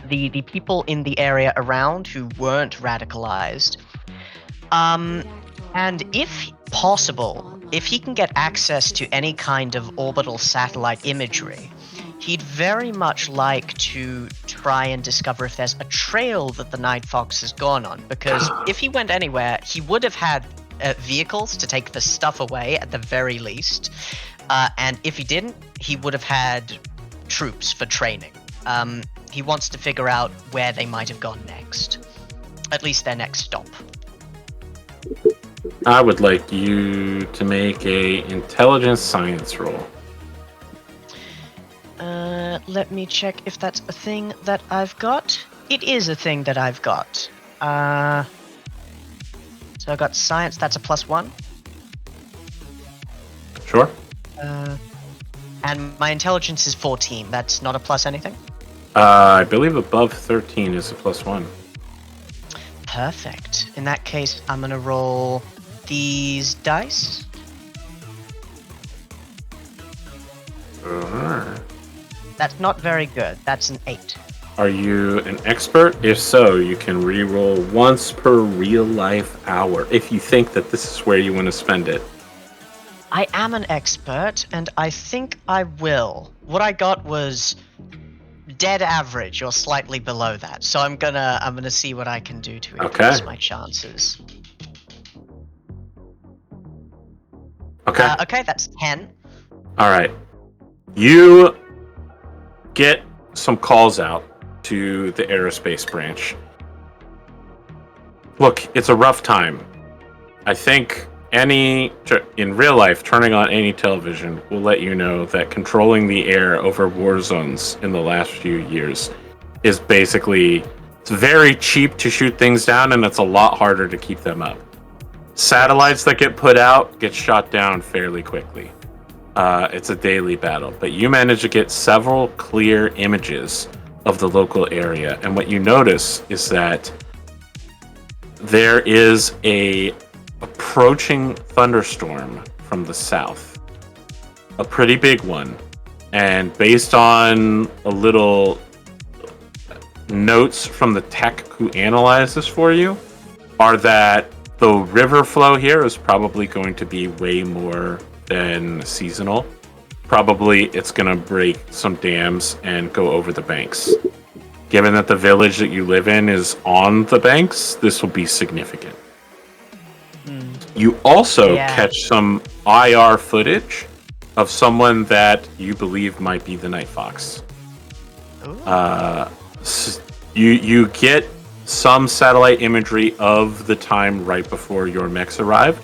the people in the area around who weren't radicalized, and if possible, if he can get access to any kind of orbital satellite imagery, he'd very much like to try and discover if there's a trail that the Night Fox has gone on, because if he went anywhere, he would have had vehicles to take the stuff away at the very least, and if he didn't, he would have had troops for training. He wants to figure out where they might have gone next, at least their next stop. I would like you to make a intelligence science roll. Let me check if that's a thing that I've got. It is a thing that I've got. So I got science, that's a +1. Sure. And my intelligence is 14. That's not a plus anything? I believe above 13 is a +1. Perfect. In that case, I'm gonna roll these dice. That's not very good. That's an 8. Are you an expert? If so, you can re-roll once per real-life hour if you think that this is where you want to spend it. I am an expert, and I think I will. What I got was dead average or slightly below that, so I'm gonna see what I can do to increase my chances. Okay. Okay, that's 10. All right. You get some calls out to the aerospace branch. Look, it's a rough time. I think in real life, turning on any television will let you know that controlling the air over war zones in the last few years is basically, it's very cheap to shoot things down, and it's a lot harder to keep them up. Satellites that get put out get shot down fairly quickly. It's a daily battle, but you manage to get several clear images of the local area, and what you notice is that there is a approaching thunderstorm from the south, a pretty big one, and based on a little notes from the tech who analyzed this for you, are that the river flow here is probably going to be way more than seasonal. Probably it's going to break some dams and go over the banks. Given that the village that you live in is on the banks, this will be significant. You also catch some IR footage of someone that you believe might be the Night Fox. You get some satellite imagery of the time right before your mechs arrived,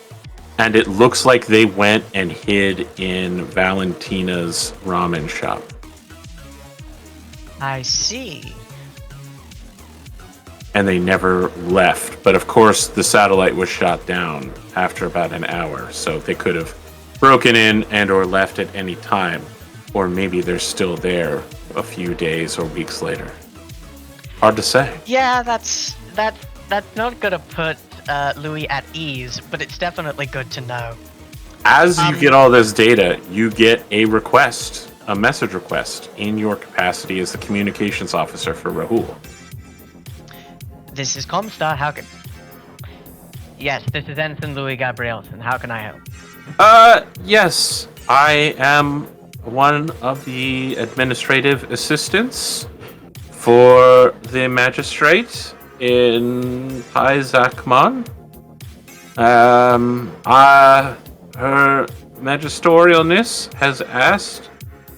and it looks like they went and hid in Valentina's ramen shop. I see. And they never left. But of course, the satellite was shot down after about an hour, so they could have broken in and or left at any time. Or maybe they're still there a few days or weeks later. Hard to say. Yeah, that's not gonna put Louis at ease, but it's definitely good to know. As you get all this data, you get a request, a message request, in your capacity as the communications officer for Rahul. This is Comstar, how can... Yes, this is Ensign Louis Gabrielson. How can I help? Yes. I am one of the administrative assistants for the magistrate in Paizakman. Her magisterialness has asked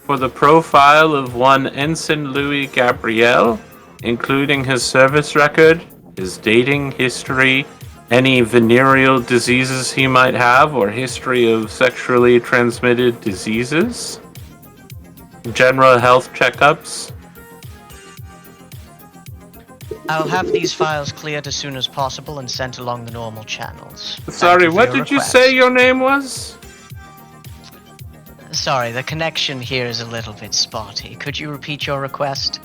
for the profile of one Ensign Louis Gabriel, including his service record, his dating history, any venereal diseases he might have, or history of sexually transmitted diseases, general health checkups. I'll have these files cleared as soon as possible and sent along the normal channels. Sorry, what did you say your name was? Sorry, the connection here is a little bit spotty. Could you repeat your request?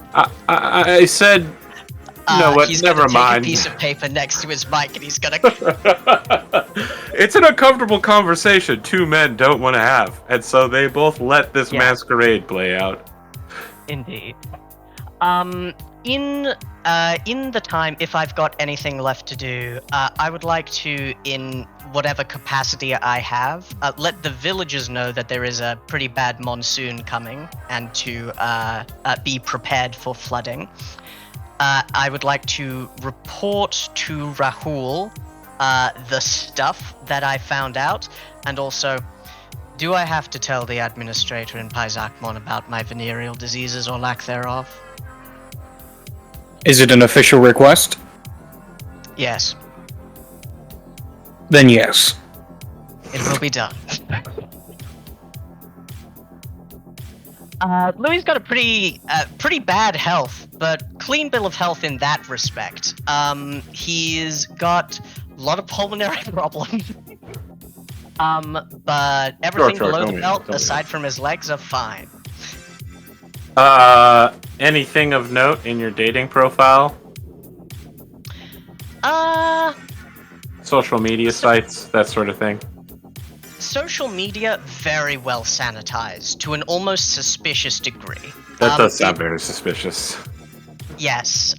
I said, you know what? He's Never gonna mind. take a piece of paper next to his mic, and he's gonna. It's an uncomfortable conversation two men don't want to have, and so they both let this masquerade play out. Indeed. In the time, if I've got anything left to do, I would like to, in whatever capacity I have, let the villagers know that there is a pretty bad monsoon coming, and to be prepared for flooding. I would like to report to Rahul the stuff that I found out, and also, do I have to tell the administrator in Paisakmon about my venereal diseases or lack thereof? Is it an official request? Yes, Then yes. it will be done. Louis got a pretty bad health, but clean bill of health in that respect. He's got a lot of pulmonary problems. But everything below the belt, aside from his legs, are fine. Anything of note in your dating profile? Social media sites, that sort of thing. Social media, very well sanitized, to an almost suspicious degree. That does sound very suspicious. Yes.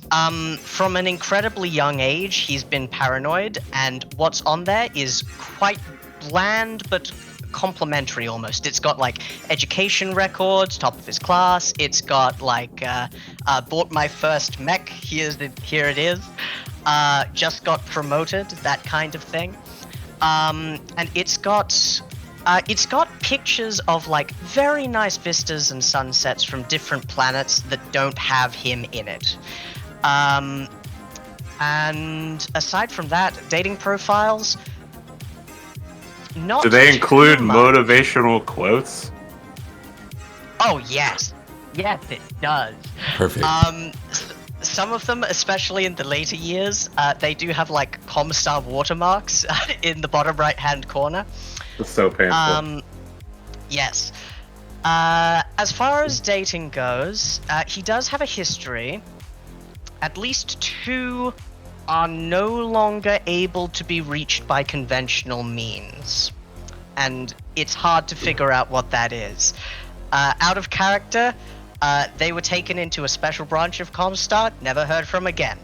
From an incredibly young age, he's been paranoid, and what's on there is quite bland, but complimentary almost. It's got, like, education records, top of his class. It's got, like, bought my first mech, here it is. Just got promoted, that kind of thing. And it's got pictures of, like, very nice vistas and sunsets from different planets that don't have him in it. And aside from that, dating profiles, not. Do they include too much. motivational quotes? Oh, yes. Yes, it does. Perfect. Some of them, especially in the later years, they do have, like, Comstar watermarks in the bottom right-hand corner. It's so painful. Yes. As far as dating goes, he does have a history. At least 2 are no longer able to be reached by conventional means. And it's hard to figure out what that is. Out of character, they were taken into a special branch of Comstar, never heard from again.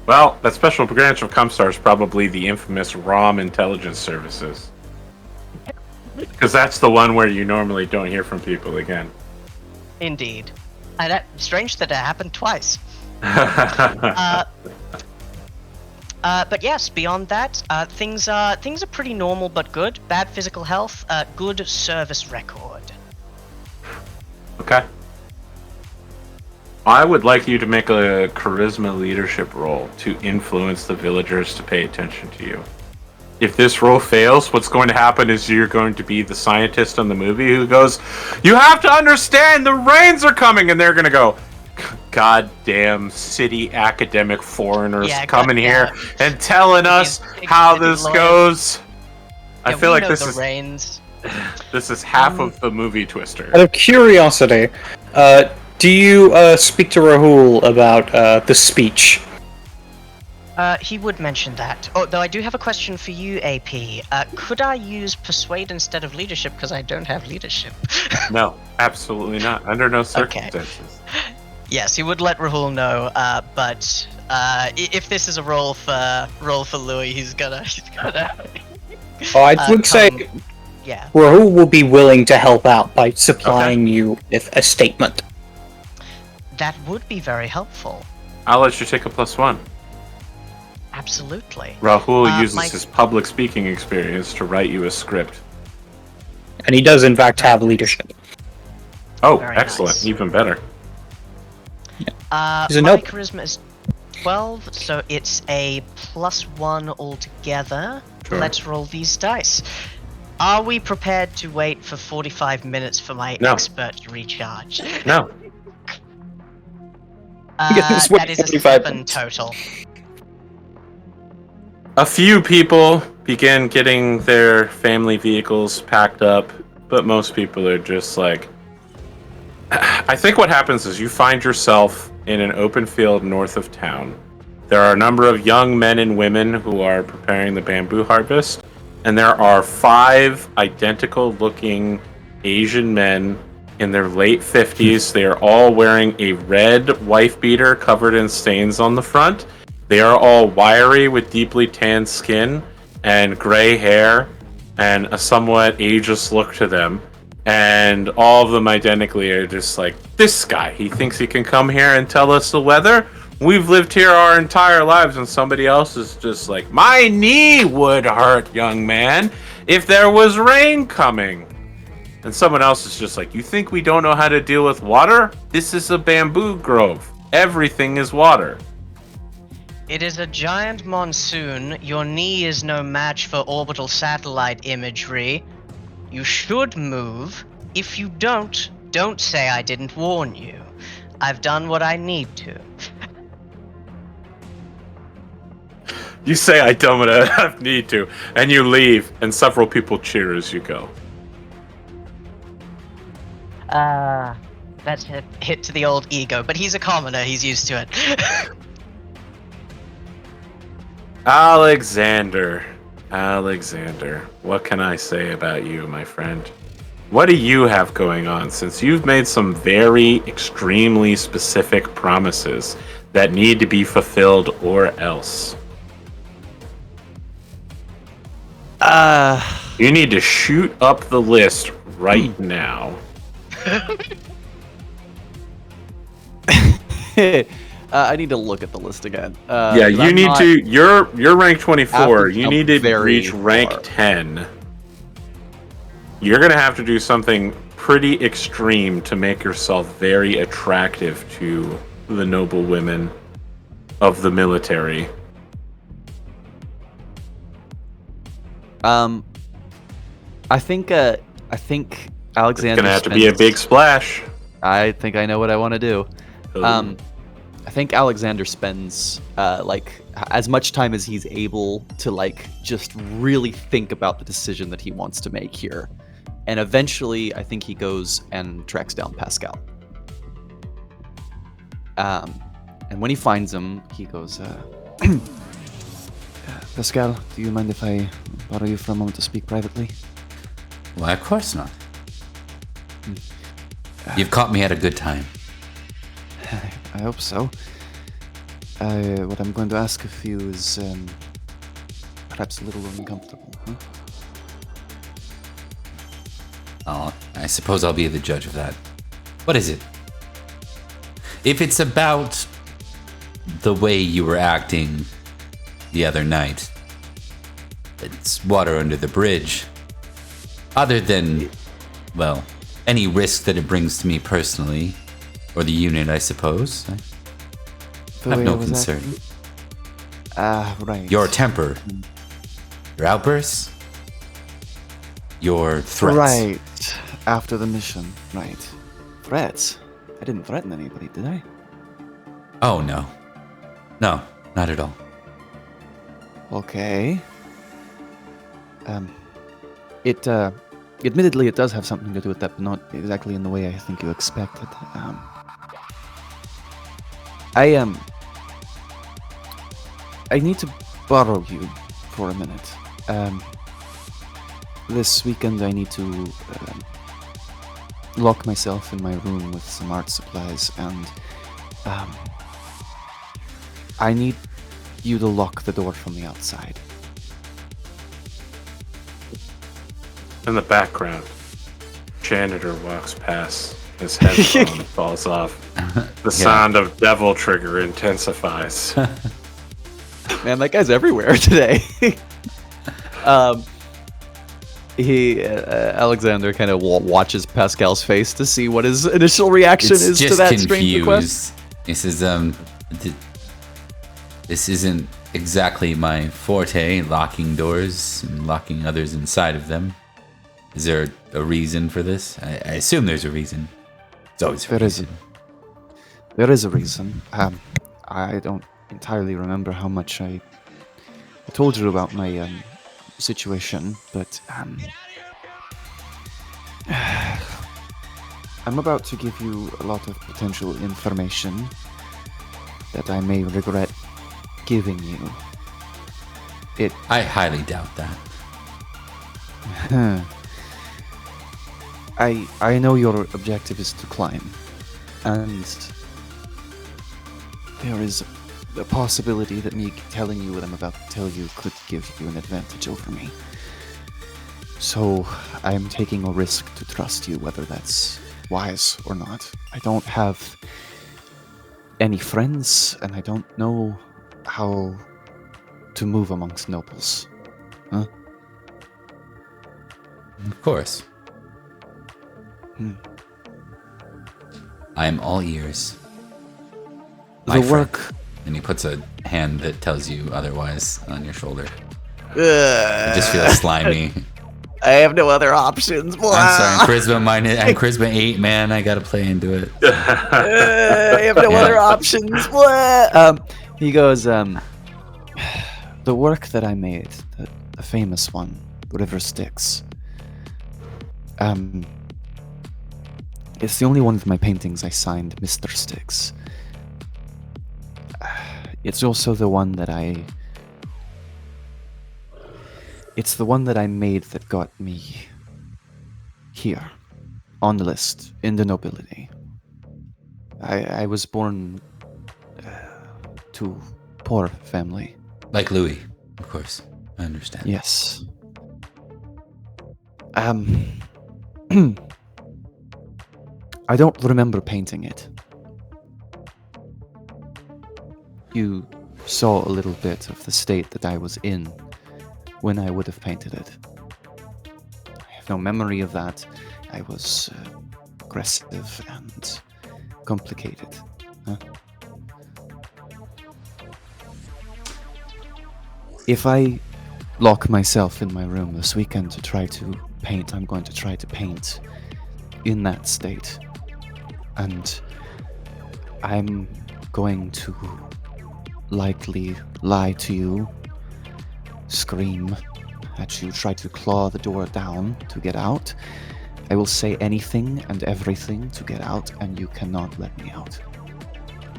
Well, that special branch of Comstar is probably the infamous ROM Intelligence Services. Because that's the one where you normally don't hear from people again. Indeed. And strange that it happened twice. But yes, beyond that, things are pretty normal but good. Bad physical health, good service record. Okay. I would like you to make a charisma leadership roll to influence the villagers to pay attention to you. If this roll fails, what's going to happen is you're going to be the scientist in the movie who goes, "You have to understand, the rains are coming," and they're going to go, "Goddamn city academic foreigners coming here and telling us how this goes." I feel like this is rains. This is half of the movie Twister. Out of curiosity, do you speak to Rahul about the speech? He would mention that. Oh, though I do have a question for you, AP. Could I use persuade instead of leadership because I don't have leadership? No, absolutely not. Under no circumstances. Yes, he would let Rahul know. But if this is a role for Louis, he's gonna. Oh, I would say yeah. Rahul will be willing to help out by supplying you with a statement. That would be very helpful. I'll let you take a +1. Absolutely. Rahul uses his public speaking experience to write you a script. And he does, in fact, have leadership. Oh, Very excellent. nice. Even better. He's a my nope. charisma is 12, so it's a +1 altogether. Sure. Let's roll these dice. Are we prepared to wait for 45 minutes for my No. expert to recharge? No. Yes, wait That is a 45 7 minutes. total. A few people begin getting their family vehicles packed up, but most people are just like... I think what happens is you find yourself in an open field north of town. There are a number of young men and women who are preparing the bamboo harvest, and there are 5 identical-looking Asian men in their late 50s. They are all wearing a red wife beater covered in stains on the front. They are all wiry with deeply tanned skin and gray hair and a somewhat ageist look to them. And all of them identically are just like, this guy, he thinks he can come here and tell us the weather? We've lived here our entire lives, and somebody else is just like, my knee would hurt, young man, if there was rain coming. And someone else is just like, you think we don't know how to deal with water? This is a bamboo grove. Everything is water. It is a giant monsoon. Your knee is no match for orbital satellite imagery. You should move. If you don't say I didn't warn you. I've done what I need to. You say I done what I need to, and you leave, and several people cheer as you go. That's a hit to the old ego, but he's a commoner, he's used to it. Alexander, what can I say about you, my friend? What do you have going on, since you've made some very extremely specific promises that need to be fulfilled or else? You need to shoot up the list right now. I need to look at the list again. Yeah, you need to. You're rank 24. You need to very reach rank far. 10. You're gonna have to do something pretty extreme to make yourself very attractive to the noble women of the military. I think Alexander. It's gonna have to be a big splash. I think I know what I want to do. Ooh. I think Alexander spends like as much time as he's able to like just really think about the decision that he wants to make here, and eventually I think he goes and tracks down Pascal. And when he finds him, he goes, Pascal, do you mind if I borrow you for a moment to speak privately? Why, of course not. You've caught me at a good time. I hope so. What I'm going to ask of you is perhaps a little uncomfortable, huh? Oh, I suppose I'll be the judge of that. What is it? If it's about the way you were acting the other night, it's water under the bridge. Other than, well, any risk that it brings to me personally, or the unit, I suppose, I have no concern. Right. Your temper, your outbursts, your threats. Right. After the mission. Right. Threats? I didn't threaten anybody, did I? Oh, no. No, not at all. Okay. Admittedly, it does have something to do with that, but not exactly in the way I think you expected. I need to borrow you for a minute. This weekend I need to lock myself in my room with some art supplies, and I need you to lock the door from the outside. In the background, janitor walks past. His headphone falls off. The sound of devil trigger intensifies. Man, that guy's everywhere today. Alexander kind of watches Pascal's face to see what his initial reaction is to that strange request. He says, this isn't exactly my forte, locking doors and locking others inside of them. Is there a reason for this? I assume there's a reason. It's always a reason. There is a reason. I don't entirely remember how much I told you about my situation, but I'm about to give you a lot of potential information that I may regret giving you. I highly doubt that. I know your objective is to climb, and there is a possibility that me telling you what I'm about to tell you could give you an advantage over me. So I'm taking a risk to trust you, whether that's wise or not. I don't have any friends, and I don't know how to move amongst nobles. Huh? Of course. I am all ears. My The friend. work... And he puts a hand that tells you otherwise on your shoulder. It just feels slimy. I have no other options. I'm sorry, I'm charisma 8, man. I gotta play into it. I have no other options. He goes, the work that I made, the famous one, River Styx, it's the only one of my paintings I signed Mr. Styx. It's also the one that It's the one that I made that got me here, on the list, in the nobility. I was born to poor family. Like Louis, of course. I understand. Yes. I don't remember painting it. You saw a little bit of the state that I was in when I would have painted it. I have no memory of that. I was aggressive and complicated. Huh? If I lock myself in my room this weekend to try to paint, I'm going to try to paint in that state. And I'm going to likely lie to you, scream at you, try to claw the door down to get out. I will say anything and everything to get out, and you cannot let me out.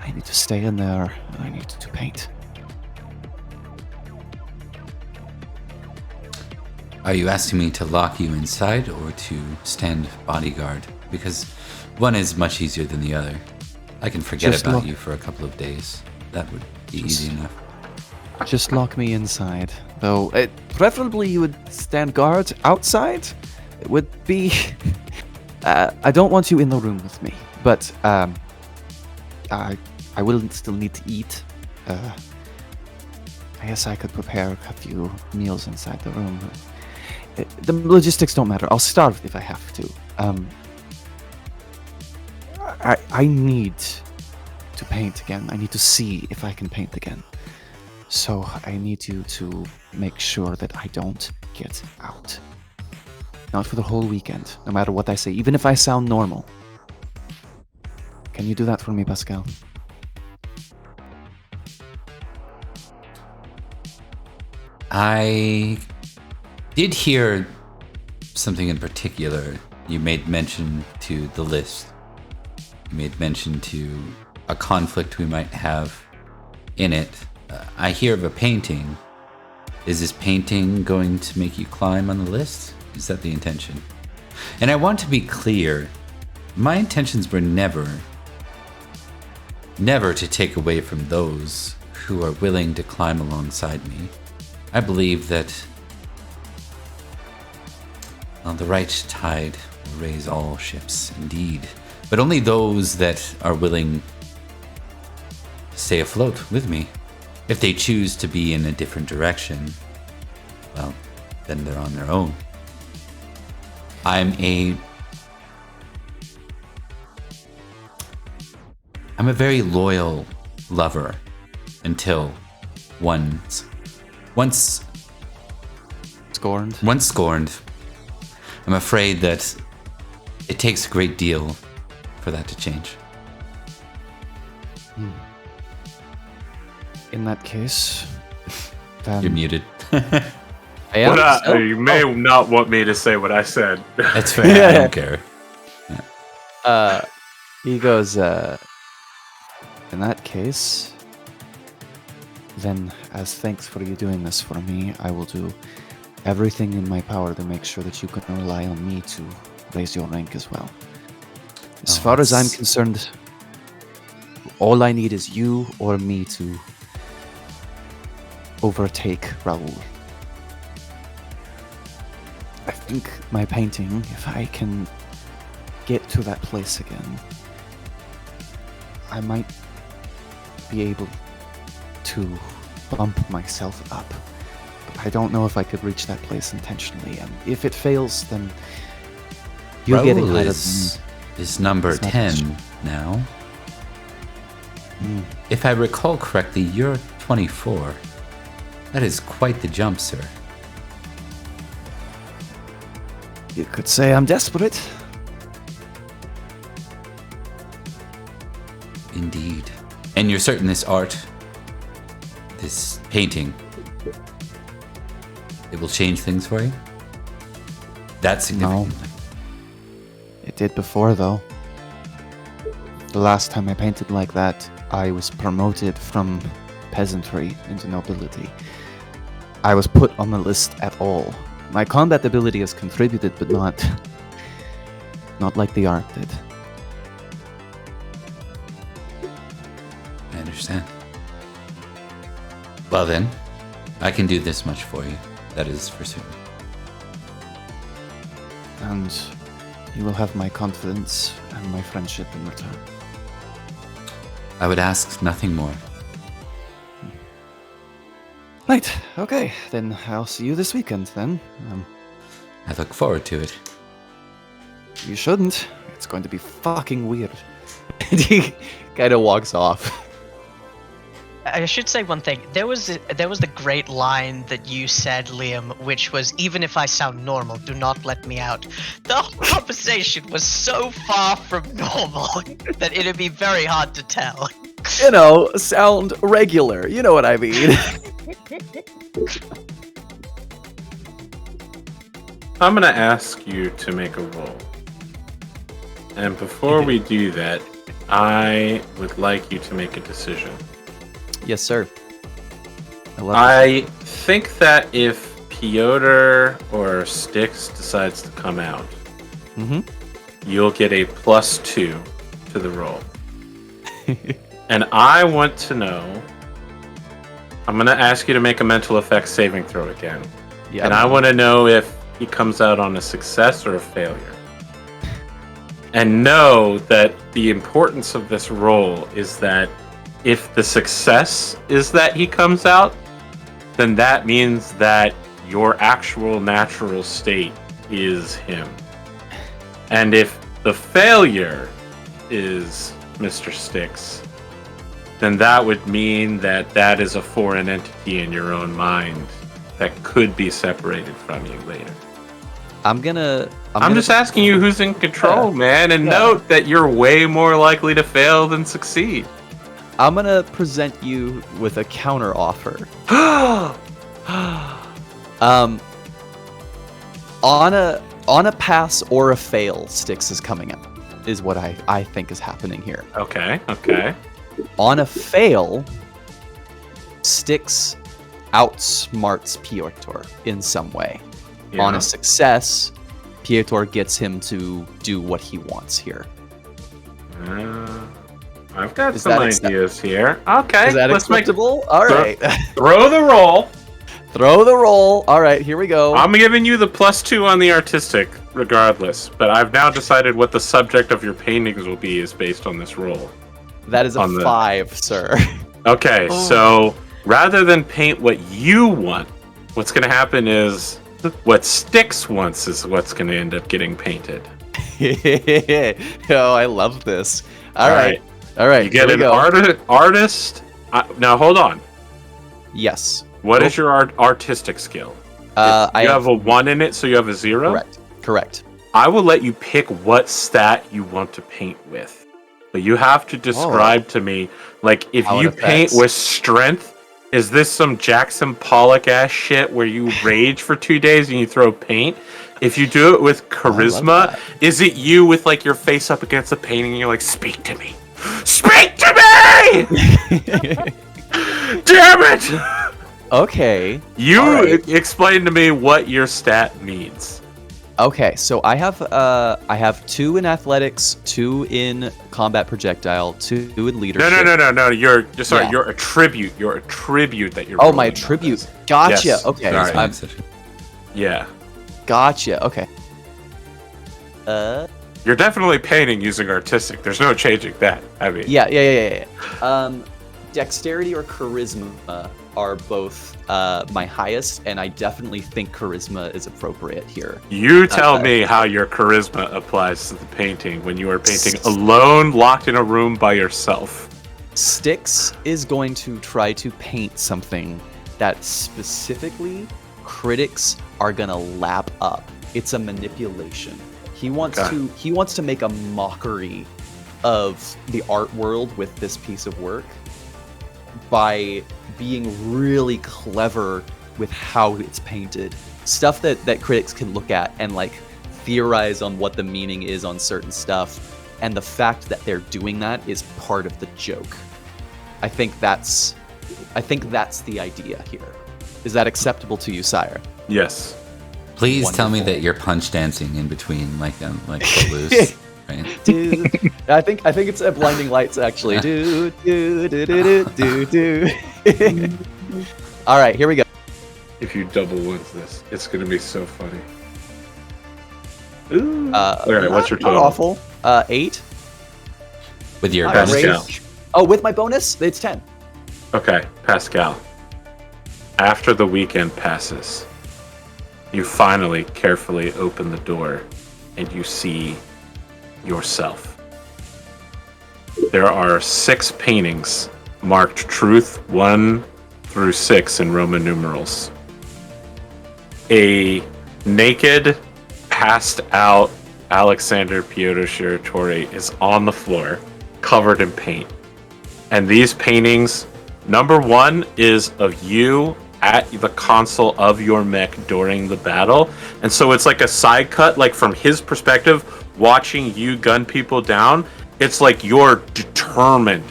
I need to stay in there, and I need to paint. Are you asking me to lock you inside or to stand bodyguard? Because one is much easier than the other. I can forget Just about lock- you for a couple of days. That would be easy enough. Just lock me inside, though. Preferably you would stand guard outside. It would be... I don't want you in the room with me, but I will still need to eat. I guess I could prepare a few meals inside the room. The logistics don't matter. I'll starve if I have to. I need to paint again. I need to see if I can paint again. So I need you to make sure that I don't get out. Not for the whole weekend, no matter what I say, even if I sound normal. Can you do that for me, Pascal? I did hear something in particular. You made mention to the list. You made mention to a conflict we might have in it. I hear of a painting. Is this painting going to make you climb on the list? Is that the intention? And I want to be clear. My intentions were never to take away from those who are willing to climb alongside me. I believe that the right tide will raise all ships, indeed. But only those that are willing to stay afloat with me. If they choose to be in a different direction, well, then they're on their own. I'm a very loyal lover until once scorned. I'm afraid that it takes a great deal for that to change. In that case, You're muted. I am. You may not want me to say what I said. That's fair. I don't care. He goes, in that case, then as thanks for you doing this for me, I will do everything in my power to make sure that you can rely on me to raise your rank as well. As far as I'm concerned, all I need is you or me to overtake Raoul. I think my painting, if I can get to that place again, I might be able to bump myself up. But I don't know if I could reach that place intentionally, and if it fails, then you're getting Raoul higher is number It's not 10 now. If I recall correctly, you're 24. That is quite the jump, sir. You could say I'm desperate. Indeed. And you're certain this art, this painting, it will change things for you? That's significant. No. It did before, though. The last time I painted like that, I was promoted from peasantry into nobility. I was put on the list at all. My combat ability has contributed, but not like the art did. I understand. Well then, I can do this much for you. That is for certain. And you will have my confidence and my friendship in return. I would ask nothing more. Right, okay, then I'll see you this weekend then. I look forward to it. You shouldn't. It's going to be fucking weird. And he kind of walks off. I should say one thing. There was the great line that you said, Liam, which was, "Even if I sound normal, do not let me out." The whole conversation was so far from normal that it'd be very hard to tell. You know, sound regular. You know what I mean. I'm gonna ask you to make a roll. And before we do that, I would like you to make a decision. Yes, sir. I think that if Piotr or Styx decides to come out, you'll get a +2 to the roll. And I want to know, I'm going to ask you to make a mental effects saving throw again. Yeah. And I want to know if he comes out on a success or a failure. And know that the importance of this roll is that if the success is that he comes out, then that means that your actual natural state is him. And if the failure is Mr. Styx, then that would mean that that is a foreign entity in your own mind that could be separated from you later. I'm just asking you who's in control, man, and note that you're way more likely to fail than succeed. I'm gonna present you with a counter offer. On a pass or a fail, Styx is coming out, is what I think is happening here. Okay. On a fail, Styx outsmarts Piotr in some way. Yeah. On a success, Piotr gets him to do what he wants here. I've got Is some that ideas here. Okay, Is that let's acceptable? All right. throw the roll. Throw the roll. All right, here we go. I'm giving you the +2 on the artistic, regardless. But I've now decided what the subject of your paintings will be is based on this roll. That is a on the- 5, sir. Okay, so rather than paint what you want, what's going to happen is what Styx wants is what's going to end up getting painted. Oh, I love this. All right. You get an artist. Now, hold on. Yes. What is your artistic skill? You have a 1 in it, so you have a 0? Correct. I will let you pick what stat you want to paint with. But you have to describe to me, like, if How it you paint affects. with strength, is this some Jackson Pollock ass shit where you rage for 2 days and you throw paint? If you do it with I charisma, love is it you with like your face up against a painting and you're like, speak to me? Speak to me! Damn it! Okay. You Alright. explain to me what your stat means. Okay, so I have 2 in athletics, 2 in combat projectile, 2 in leadership. No. You're sorry. Yeah. Your attribute. Your attribute that you're. Oh, my rolling on attribute. this. Gotcha. Yes. Okay. Sorry. so Yeah. gotcha. Okay. You're definitely painting using artistic. There's no changing that. I mean. Yeah. Dexterity or charisma are both my highest, and I definitely think charisma is appropriate here. You tell me how your charisma applies to the painting when you are painting alone, locked in a room by yourself. Styx is going to try to paint something that specifically critics are gonna lap up. It's a manipulation. He wants to make a mockery of the art world with this piece of work by being really clever with how it's painted. Stuff that critics can look at and like theorize on what the meaning is on certain stuff. And the fact that they're doing that is part of the joke. I think that's the idea here. Is that acceptable to you, sire? Yes. Please tell me Wonderful. that you're punch dancing in between, like Footloose. Right? Dude, I think it's at Blinding Lights actually. Do. All right, here we go. If you double wins this, it's gonna be so funny. Ooh. All right, what's your Not total? awful. 8. With your Alright, bonus. Pascal. rage. Oh, with my bonus, it's 10. Okay, Pascal. After the weekend passes, you finally carefully open the door and you see yourself. There are 6 paintings marked Truth 1 through 6 in Roman numerals. A naked, passed out Alexander Piotr Shiratori is on the floor, covered in paint. And these paintings, number 1 is of you at the console of your mech during the battle. And so it's like a side cut, like from his perspective, watching you gun people down. It's like your determined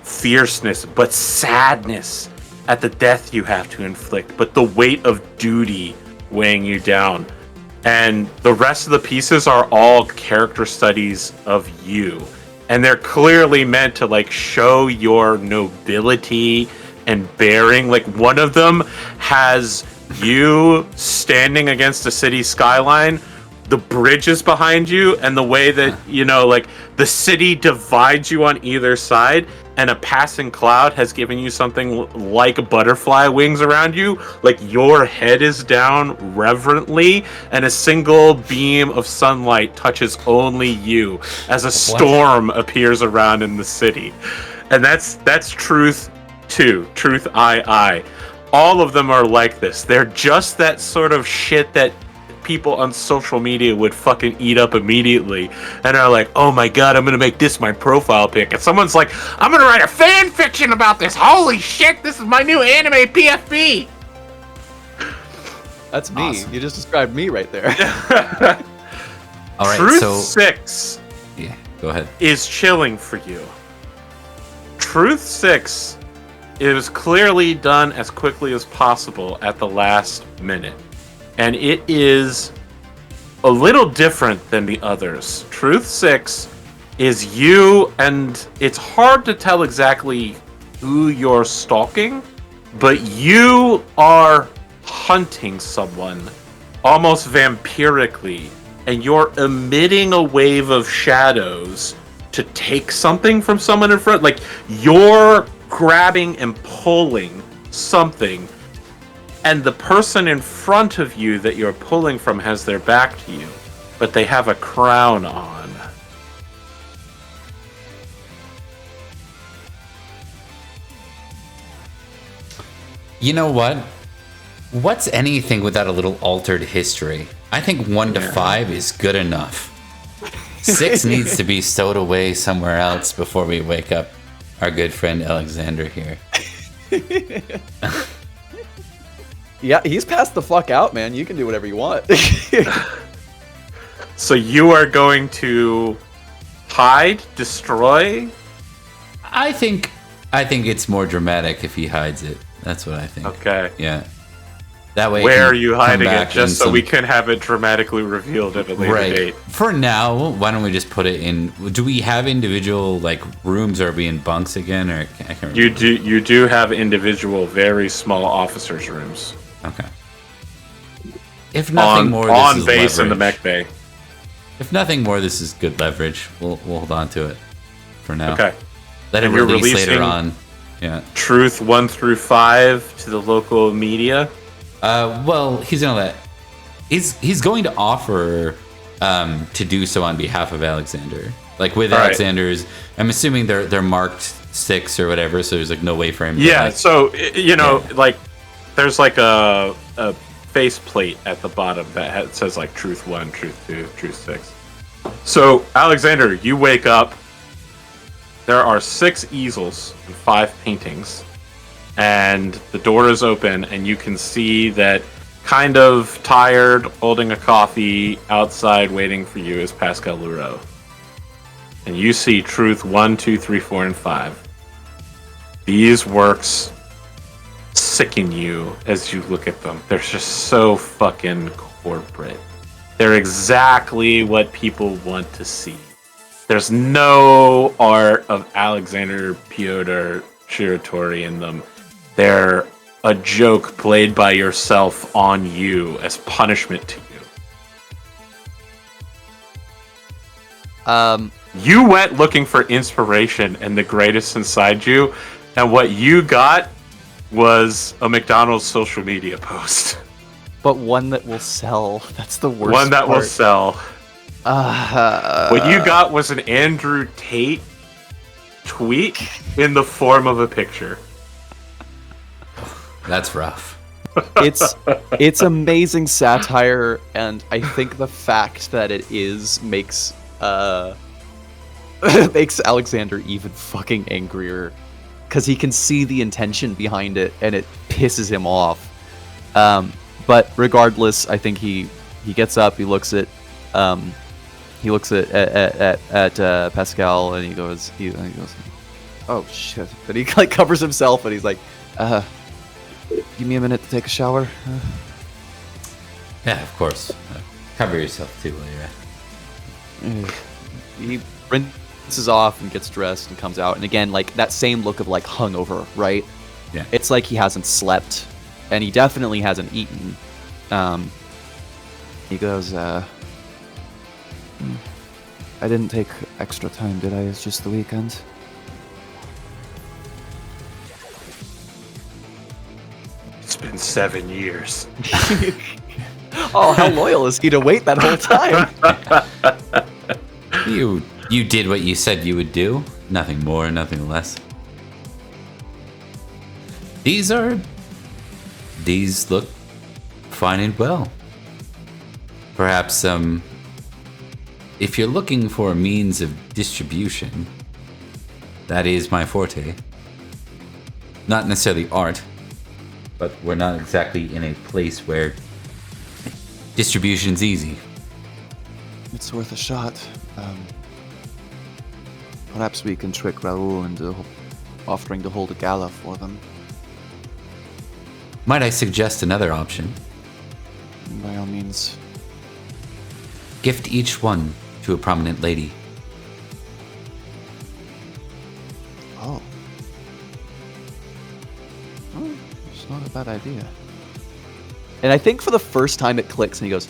fierceness, but sadness at the death you have to inflict, but the weight of duty weighing you down. And the rest of the pieces are all character studies of you. And they're clearly meant to like show your nobility and bearing. Like one of them has you standing against a city skyline, the bridges behind you, and the way that, you know, like the city divides you on either side, and a passing cloud has given you something like butterfly wings around you. Like your head is down reverently, and a single beam of sunlight touches only you as a storm appears around in the city. And that's Truth 2, Truth II. All of them are like this. They're just that sort of shit that people on social media would fucking eat up immediately and are like, oh my god, I'm gonna make this my profile pic. And someone's like, I'm gonna write a fan fiction about this. Holy shit, this is my new anime PFP. That's me. Awesome. You just described me right there. All right, Truth so 6 yeah, go ahead. is chilling for you. Truth 6 is clearly done as quickly as possible at the last minute. And it is a little different than the others. Truth 6 is you, and it's hard to tell exactly who you're stalking, but you are hunting someone almost vampirically, and you're emitting a wave of shadows to take something from someone in front. Like, you're grabbing and pulling something, and the person in front of you that you're pulling from has their back to you, but they have a crown on. You know what? What's anything without a little altered history? I think 1 to 5 is good enough. 6 needs to be stowed away somewhere else before we wake up our good friend Alexander here. Yeah, he's passed the fuck out, man. You can do whatever you want. So you are going to hide, destroy? I think it's more dramatic if he hides it. That's what I think. Okay. Yeah. That way. Where can are you come hiding it? back Just in so some- we can have it dramatically revealed at a later date. For now, why don't we just put it in? Do we have individual like rooms? Or are we in bunks again? Or I can't remember. You do have individual, very small officers' rooms Okay. If nothing more, this on is base in the leverage. mech bay. If nothing more, this is good leverage. We'll hold on to it for now. Okay. Let it And you're release later releasing- on. Yeah. Truth 1 through 5 to the local media. Well, he's gonna let. He's going to offer to do so on behalf of Alexander. Like with All right. Alexander's, I'm assuming they're marked 6 or whatever, so there's like no way for him. Yeah. To, like, So like, there's like a face plate at the bottom that says like Truth 1, Truth 2, Truth 6. So Alexander, you wake up. There are 6 easels and 5 paintings, and the door is open, and you can see that, kind of tired, holding a coffee outside, waiting for you, is Pascal Leroux. And you see Truth 1, 2, 3, 4, and 5. These works sicken you as you look at them. They're just so fucking corporate. They're exactly what people want to see. There's no art of Alexander Pyotr Shiratori in them. They're a joke played by yourself on you as punishment to you. You went looking for inspiration and the greatest inside you, and what you got was a McDonald's social media post. But one that will sell. That's the worst One that will part. sell. What you got was an Andrew Tate tweet in the form of a picture. That's rough. It's amazing satire, and I think the fact that it is makes makes Alexander even fucking angrier, because he can see the intention behind it, and it pisses him off. But regardless, I think he gets up, he looks at Pascal, and he goes, oh shit! But he like covers himself, and he's like, give me a minute to take a shower. Yeah, of course. Cover yourself too while you're at. He rinses off and gets dressed and comes out, and again, like that same look of like hungover, right? Yeah. It's like he hasn't slept, and he definitely hasn't eaten. He goes, I didn't take extra time, did I? It's just the weekend. It's been 7 years. Oh, how loyal is he to wait that whole time? You did what you said you would do. Nothing more, nothing less. These look fine and well. Perhaps if you're looking for a means of distribution, that is my forte. Not necessarily art, but we're not exactly in a place where distribution's easy. It's worth a shot. Perhaps we can trick Raoul into offering to hold a gala for them. Might I suggest another option? By all means. Gift each one to a prominent lady. Oh. Oh, it's not a bad idea. And I think for the first time it clicks, and he goes,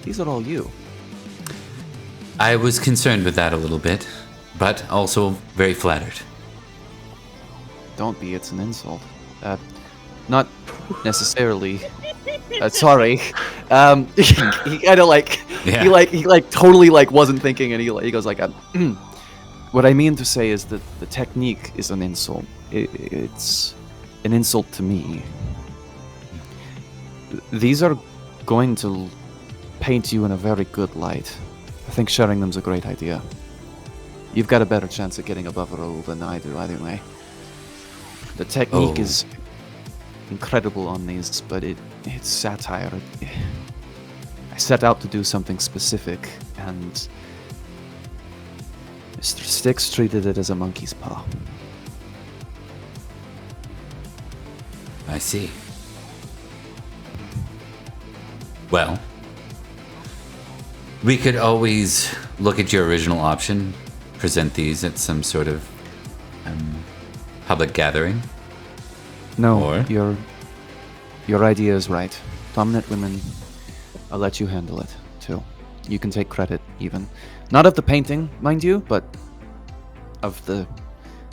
"These are all you." I was concerned with that a little bit, but also very flattered. Don't be, it's an insult. Not necessarily. Sorry. He kind of like, Yeah. he totally like wasn't thinking, and he goes like, What I mean to say is that the technique is an insult. It's an insult to me. These are going to paint you in a very good light. I think sharing them's a great idea. You've got a better chance of getting above a roll than I do, either way. The technique is incredible on these, but it's satire. I set out to do something specific, and Mr. Styx treated it as a monkey's paw. I see. Well, we could always look at your original option, present these at some sort of public gathering. No, Or? your idea is right. Dominant women, I'll let you handle it, too. You can take credit, even. Not of the painting, mind you, but of the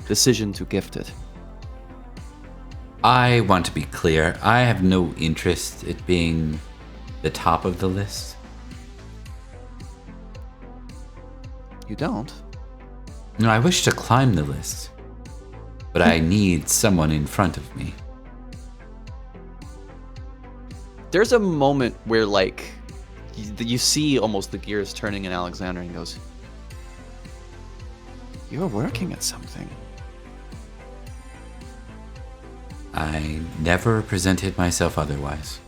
decision to gift it. I want to be clear. I have no interest in being the top of the list. You don't? No, I wish to climb the list, but I need someone in front of me. There's a moment where, like, you see almost the gears turning in Alexander, and he goes, You're working at something. I never presented myself otherwise.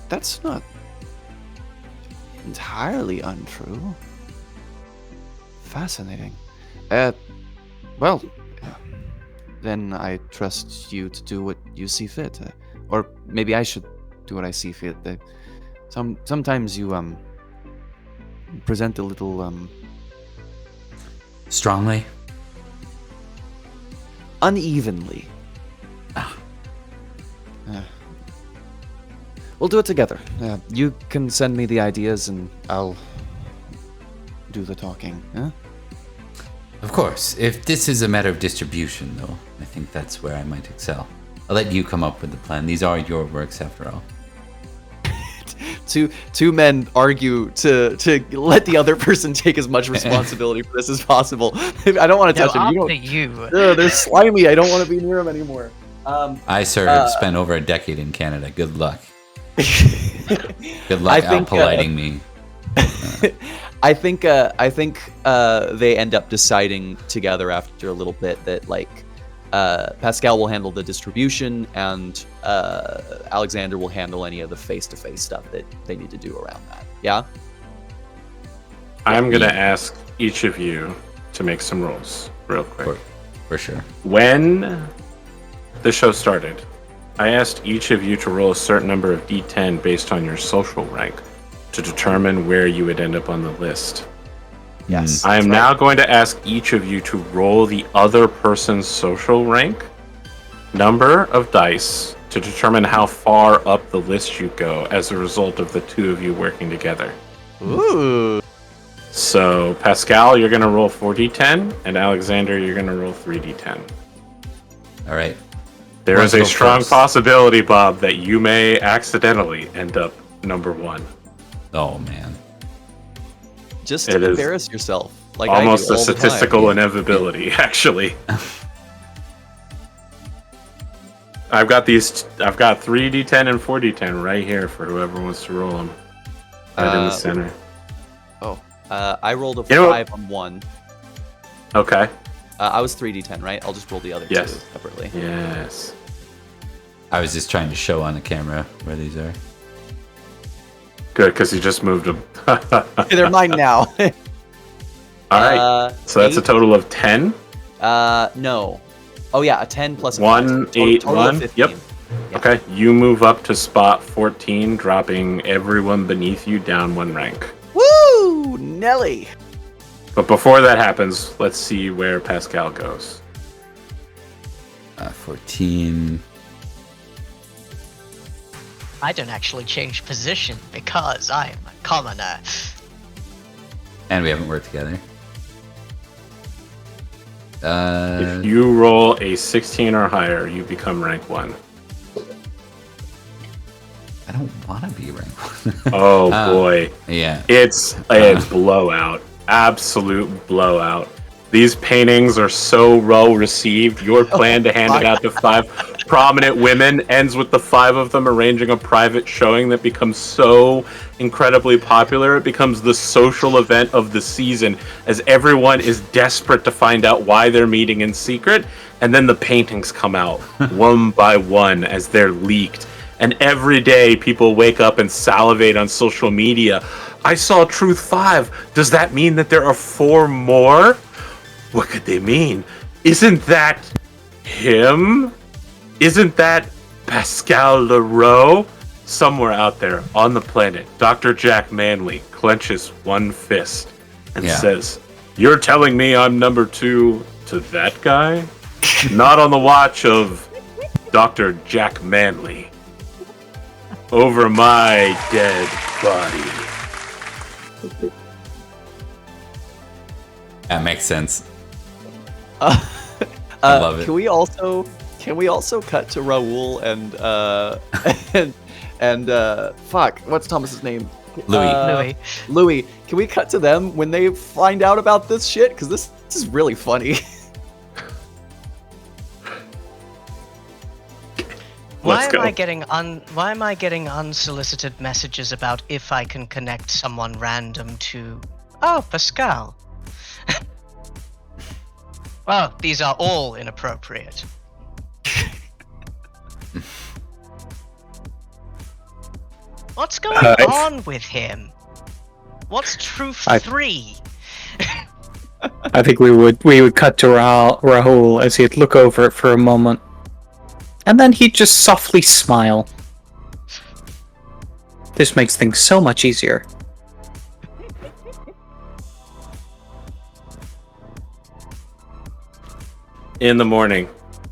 That's not entirely untrue. Fascinating. Well, then I trust you to do what you see fit. Or maybe I should do what I see fit. Sometimes you, present a little, Strongly? unevenly. We'll do it together. You can send me the ideas and I'll do the talking. Huh? Of course. If this is a matter of distribution, though, I think that's where I might excel. I'll let you come up with the plan. These are your works, after all. two men argue to let the other person take as much responsibility for this as possible. I don't want to touch them. After you. They're slimy. I don't want to be near them anymore. I, sir, have spent over a decade in Canada. Good luck. Good luck out-politing me. I think they end up deciding together after a little bit that, like, Pascal will handle the distribution and Alexander will handle any of the face-to-face stuff that they need to do around that. Yeah? I'm going to ask each of you to make some rolls real quick. For sure. When the show started, I asked each of you to roll a certain number of d10 based on your social rank to determine where you would end up on the list. Yes. I am now going to ask each of you to roll the other person's social rank number of dice to determine how far up the list you go as a result of the two of you working together. Ooh. So, Pascal, you're going to roll 4d10, and Alexander, you're going to roll 3d10. All right. There is Let's a go strong first. possibility, Bob, that you may accidentally end up number one. Oh, man. Just It is embarrass yourself. Like Almost I a do all the time. statistical inevitability, actually. I've got 3d10 and 4d10 right here for whoever wants to roll them. Right in the center. I rolled a You know 5 on one. Okay. I was 3d10, right? I'll just roll the other Yes. two separately. Yes. I was just trying to show on the camera where these are. Good, because you just moved them. They're mine now. All right. So that's a 8? total of 10. No. Oh yeah, a 10 plus a 1, 5. 8, Total of 1. 15. Yep. Yeah. Okay. You move up to spot 14, dropping everyone beneath you down one rank. Woo! Nelly! But before that happens, let's see where Pascal goes. 14. I don't actually change position because I am a commoner. And we haven't worked together. If you roll a 16 or higher, you become rank 1. I don't want to be ranked. Oh boy. Yeah. It's blowout. Absolute blowout. These paintings are so well received. Your plan to hand it out to 5 prominent women ends with the 5 of them arranging a private showing that becomes so incredibly popular. It becomes the social event of the season as everyone is desperate to find out why they're meeting in secret. And then the paintings come out one by one as they're leaked. And every day people wake up and salivate on social media. I saw Truth 5. Does that mean that there are 4 more? What could they mean? Isn't that him? Isn't that Pascal Leroux? Somewhere out there on the planet, Dr. Jack Manley clenches one fist and says, "You're telling me I'm number 2 to that guy? Not on the watch of Dr. Jack Manley. Over my dead body." That makes sense. I love it. Can we also cut to Raul and fuck, what's Thomas's name? Louis. Can we cut to them when they find out about this shit? Because this is really funny. Why am I getting unsolicited messages about if I can connect someone random to Pascal? Well, these are all inappropriate. What's going on with him? What's Truth 3? I think we would cut to Rahul as he'd look over it for a moment, and then he'd just softly smile. This makes things so much easier. In the morning,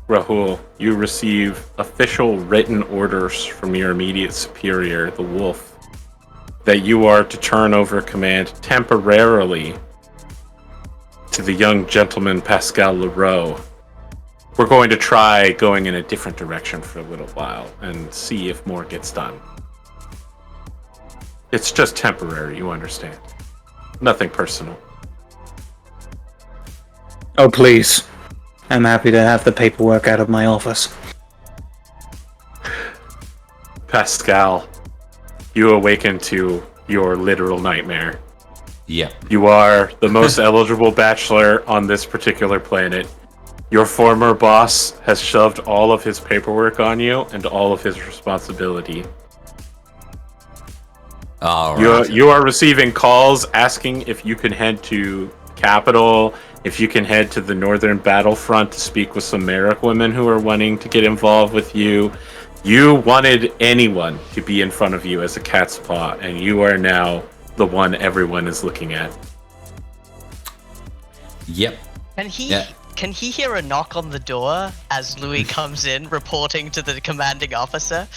Rahul, you receive official written orders from your immediate superior, the Wolf, that you are to turn over command temporarily to the young gentleman Pascal Leroux. We're going to try going in a different direction for a little while and see if more gets done. It's just temporary, you understand. Nothing personal. Oh, please. I'm happy to have the paperwork out of my office. Pascal, you awaken to your literal nightmare. Yep. You are the most eligible bachelor on this particular planet. Your former boss has shoved all of his paperwork on you and all of his responsibility. All right. You are receiving calls asking if you can head to Capital, if you can head to the Northern Battlefront to speak with some Merrick women who are wanting to get involved with you. You wanted anyone to be in front of you as a cat's paw, and you are now the one everyone is looking at. Yep. Can he hear a knock on the door as Louis comes in, reporting to the commanding officer?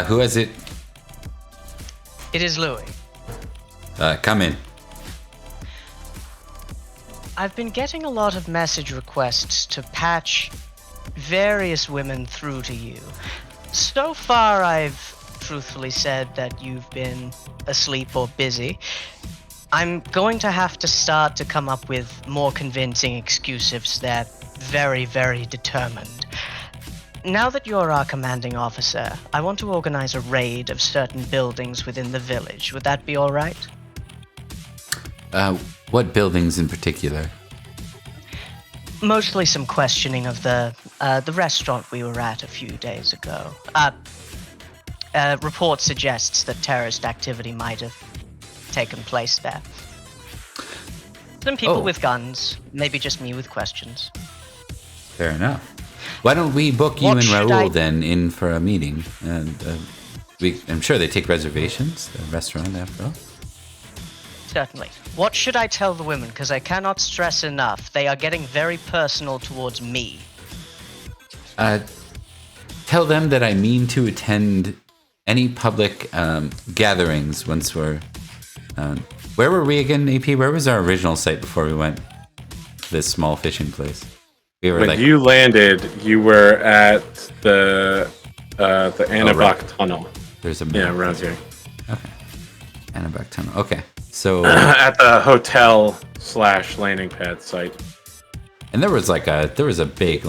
Who is it? It is Louis. Come in. I've been getting a lot of message requests to patch various women through to you. So far, I've truthfully said that you've been asleep or busy. I'm going to have to start to come up with more convincing excuses that very, very determined. Now that you're our commanding officer, I want to organize a raid of certain buildings within the village. Would that be all right? What buildings in particular? Mostly some questioning of the restaurant we were at a few days ago. Report suggests that terrorist activity might have taken place there. Some people with guns, maybe just me with questions. Fair enough. Why don't we book you What and should Raul I- then in for a meeting? And I'm sure they take reservations, the restaurant after all. Certainly. What should I tell the women? Because I cannot stress enough, they are getting very personal towards me. Tell them that I mean to attend any public gatherings once we're... where were we again, AP? Where was our original site before we went to this small fishing place? We were When you landed, you were at the Anabak Tunnel. There's a around here. Okay. Anabak Tunnel. Okay. So at the hotel/landing pad site. and there was a big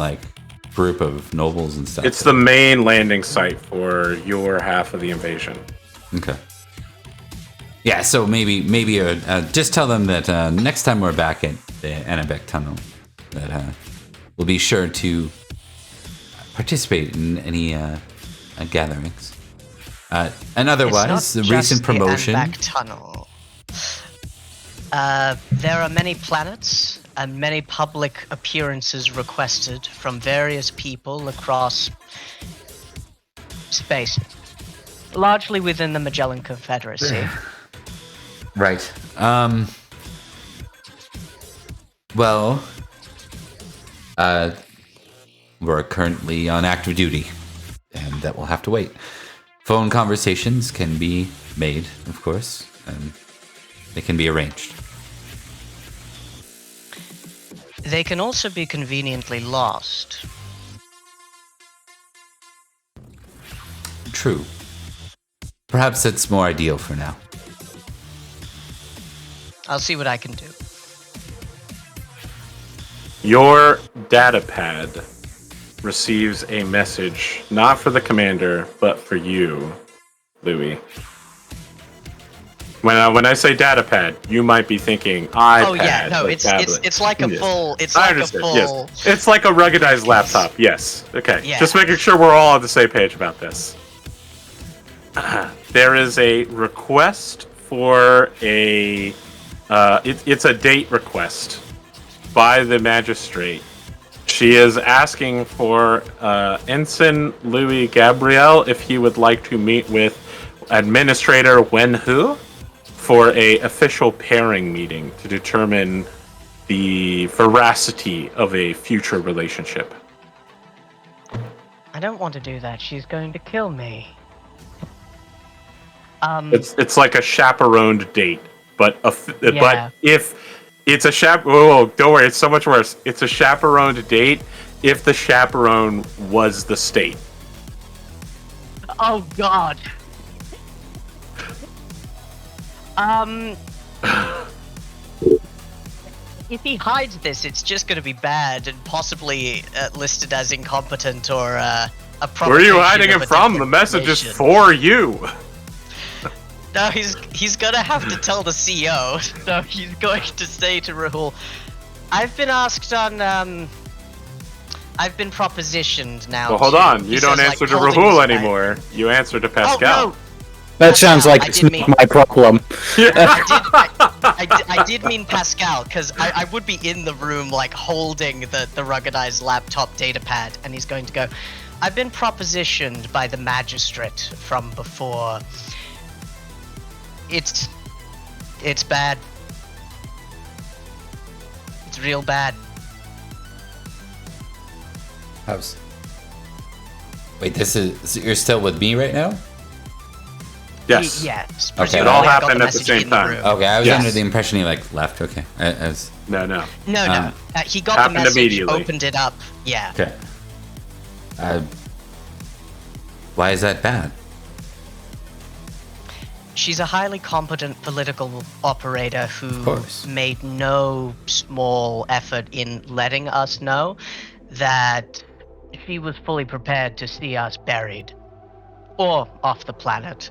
group of nobles and stuff. It's the main landing site for your half of the invasion. Okay. Yeah, so maybe just tell them that next time we're back at the Anabek Tunnel, that will be sure to participate in any gatherings. And otherwise, the recent promotion. Back tunnel. There are many planets and many public appearances requested from various people across space, largely within the Magellan Confederacy. Right. Well, we're currently on active duty, and that will have to wait. Phone conversations can be made, of course, and they can be arranged. They can also be conveniently lost. True. Perhaps that's more ideal for now. I'll see what I can do. Your datapad receives a message, not for the commander, but for you, Louis. When I say datapad, you might be thinking iPad. Oh yeah, no, or it's tablet. it's like a Yes. full. It's I like a understand. full. Yes, it's like a ruggedized laptop. Yes. Okay. Yeah. Just making sure we're all on the same page about this. There is a request for a. It's a date request by the magistrate. She is asking for Ensign Louis Gabriel if he would like to meet with Administrator Wenhu for a official pairing meeting to determine the veracity of a future relationship. I don't want to do that. She's going to kill me. It's like a chaperoned date, but Yeah. but if it's a whoa, don't worry, it's so much worse. It's a chaperoned date if the chaperone was the state. Oh God. If he hides this, it's just going to be bad and possibly listed as incompetent or a provocation. Where are you hiding of it a from? The different message is nation. for you. No, he's gonna have to tell the CEO. So he's going to say to Rahul, "I've been asked on. I've been propositioned now." Well, hold to-" on. he You don't says, answer like, to holding Rahul his back. anymore. You answer to Oh Pascal. no! That sounds like I it's did not mean- my problem. I did mean Pascal, because I would be in the room, like, holding the ruggedized laptop datapad, and he's going to go, "I've been propositioned by the magistrate from before. It's bad. It's real bad." How's? Wait, you're still with me right now? Yes. Yes. Okay. presumably It all I got happened the at the message same in the time. room. Okay, I was Yes. under the impression he left. Okay, No. No. He got Happened the message, immediately. opened it up. Yeah. okay. Why is that bad? She's a highly competent political operator who course. made no small effort in letting us know that she was fully prepared to see us buried or off the planet,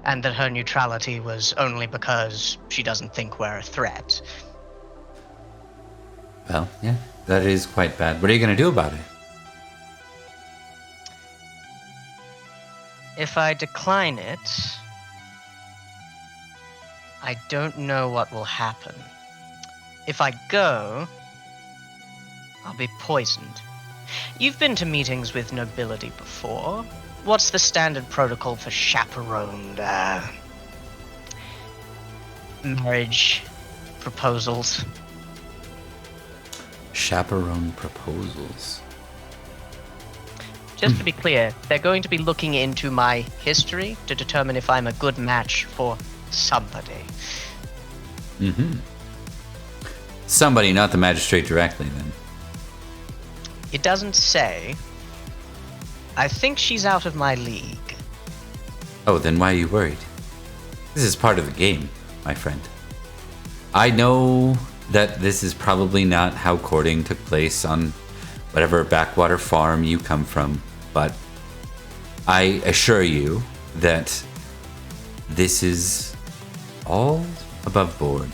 and that her neutrality was only because she doesn't think we're a threat. Well, yeah, that is quite bad. What are you gonna do about it? If I decline it, I don't know what will happen. If I go, I'll be poisoned. You've been to meetings with nobility before. What's the standard protocol for chaperoned marriage proposals? Chaperone proposals. Just to be clear, they're going to be looking into my history to determine if I'm a good match for somebody. Mm-hmm. Somebody, not the magistrate directly, then. It doesn't say. I think she's out of my league. Oh, then why are you worried? This is part of the game, my friend. I know that this is probably not how courting took place on whatever backwater farm you come from, but I assure you that this is all above board.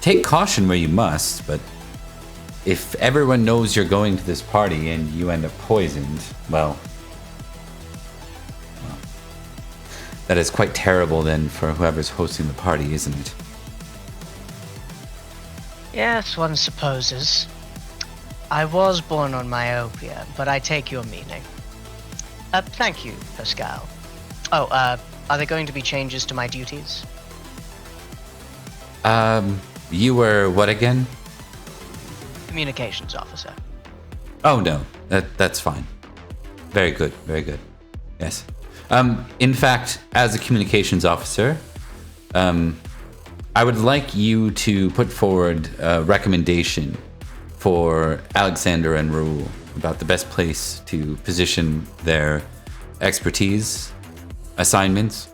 Take caution where you must, but if everyone knows you're going to this party and you end up poisoned, well, that is quite terrible then for whoever's hosting the party, isn't it? Yes, one supposes. I was born on myopia, but I take your meaning. Thank you, Pascal. Oh, are there going to be changes to my duties? You were what again? Communications officer. Oh no, that's fine. Very good, very good. Yes. In fact, as a communications officer, I would like you to put forward a recommendation for Alexander and Raoul about the best place to position their expertise, assignments.